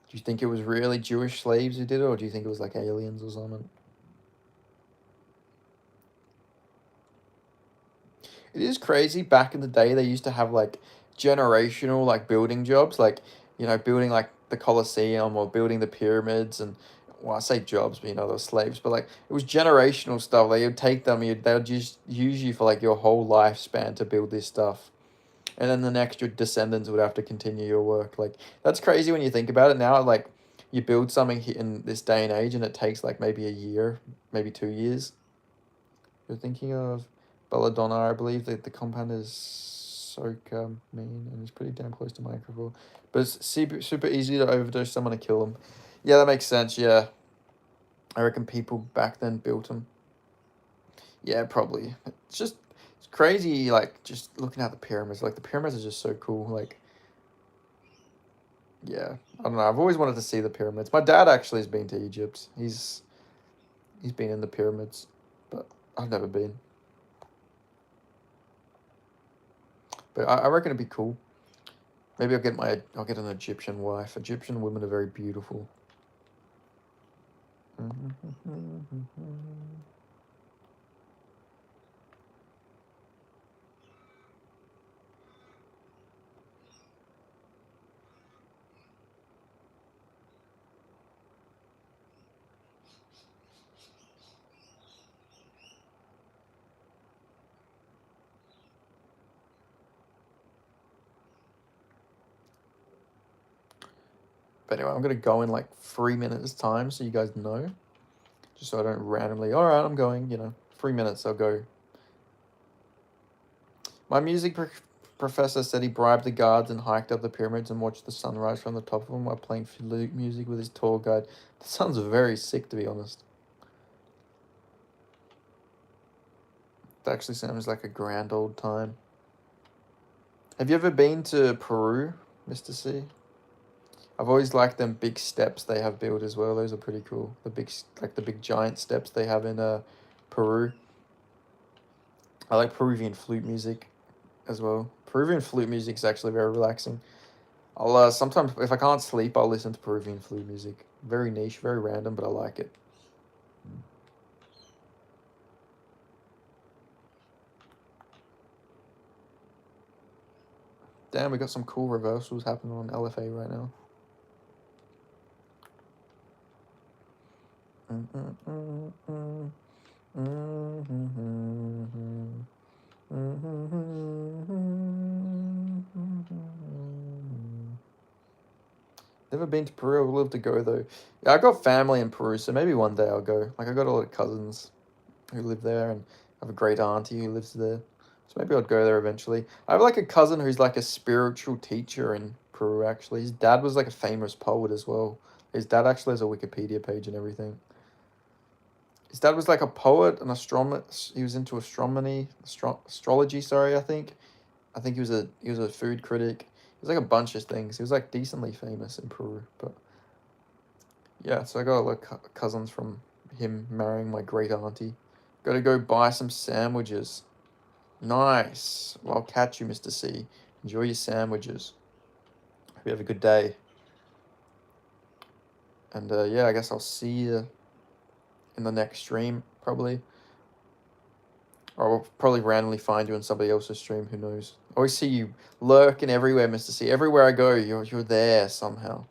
Do you think it was really Jewish slaves who did it, or do you think it was like aliens or something? It is crazy. Back in the day, they used to have like generational like building jobs, like building like the Colosseum or building the pyramids, and well, I say jobs, but they were slaves. But like it was generational stuff. Like you'd take them, they would just use you for like your whole lifespan to build this stuff, and then the next your descendants would have to continue your work. Like that's crazy when you think about it now. Like you build something in this day and age, and it takes like maybe a year, maybe 2 years. You're thinking of Belladonna, I believe that the compound is Socamine and it's pretty damn close to microville. But it's super easy to overdose someone and kill them. Yeah, that makes sense. Yeah, I reckon people back then built them. Yeah, probably. It's crazy. Like just looking at the pyramids. Like the pyramids are just so cool. Like yeah, I don't know. I've always wanted to see the pyramids. My dad actually has been to Egypt. He's been in the pyramids, but I've never been. But I reckon it'd be cool. Maybe I'll get an Egyptian wife. Egyptian women are very beautiful. But anyway, I'm going to go in like 3 minutes time so you guys know. Just so I don't randomly, all right, I'm going, 3 minutes, I'll go. My professor said he bribed the guards and hiked up the pyramids and watched the sunrise from the top of them while playing flute music with his tour guide. That sounds very sick, to be honest. That actually sounds like a grand old time. Have you ever been to Peru, Mr. C? I've always liked them big steps they have built as well. Those are pretty cool. The big giant steps they have in Peru. I like Peruvian flute music as well. Peruvian flute music is actually very relaxing. I'll sometimes, if I can't sleep, I'll listen to Peruvian flute music. Very niche, very random, but I like it. Damn, we got some cool reversals happening on LFA right now. Never been to Peru. I would love to go though. Yeah, I got family in Peru, so maybe one day I'll go. Like I got a lot of cousins who live there, and I have a great auntie who lives there. So maybe I'll go there eventually. I have like a cousin who's like a spiritual teacher in Peru. Actually, his dad was like a famous poet as well. His dad actually has a Wikipedia page and everything. His dad was like a poet, an astronomer. He was into astrology. Sorry, I think. I think he was a food critic. He was like a bunch of things. He was like decently famous in Peru. But yeah, so I got like cousins from him marrying my great auntie. Got to go buy some sandwiches. Nice. Well, I'll catch you, Mr. C. Enjoy your sandwiches. Hope you have a good day. And yeah, I guess I'll see you in the next stream, probably. Or I'll probably randomly find you in somebody else's stream, who knows. I always see you lurking everywhere, Mr. C. Everywhere I go, you're there somehow.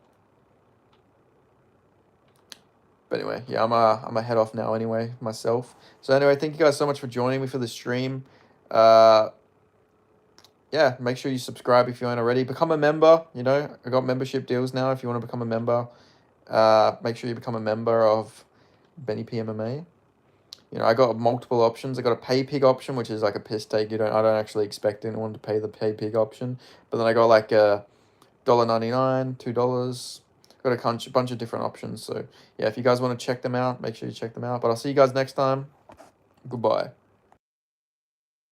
But anyway, yeah, I'm a head off now anyway, myself. So anyway, thank you guys so much for joining me for the stream. Yeah, make sure you subscribe if you aren't already. Become a member, I got membership deals now if you want to become a member. Make sure you become a member of Benny PMMA. I got multiple options. I got a pay pig option, which is like a piss take. I don't actually expect anyone to pay the pay pig option. But then I got like a $1.99, $2. Got a bunch of different options. So yeah, if you guys want to check them out, make sure you check them out. But I'll see you guys next time. Goodbye.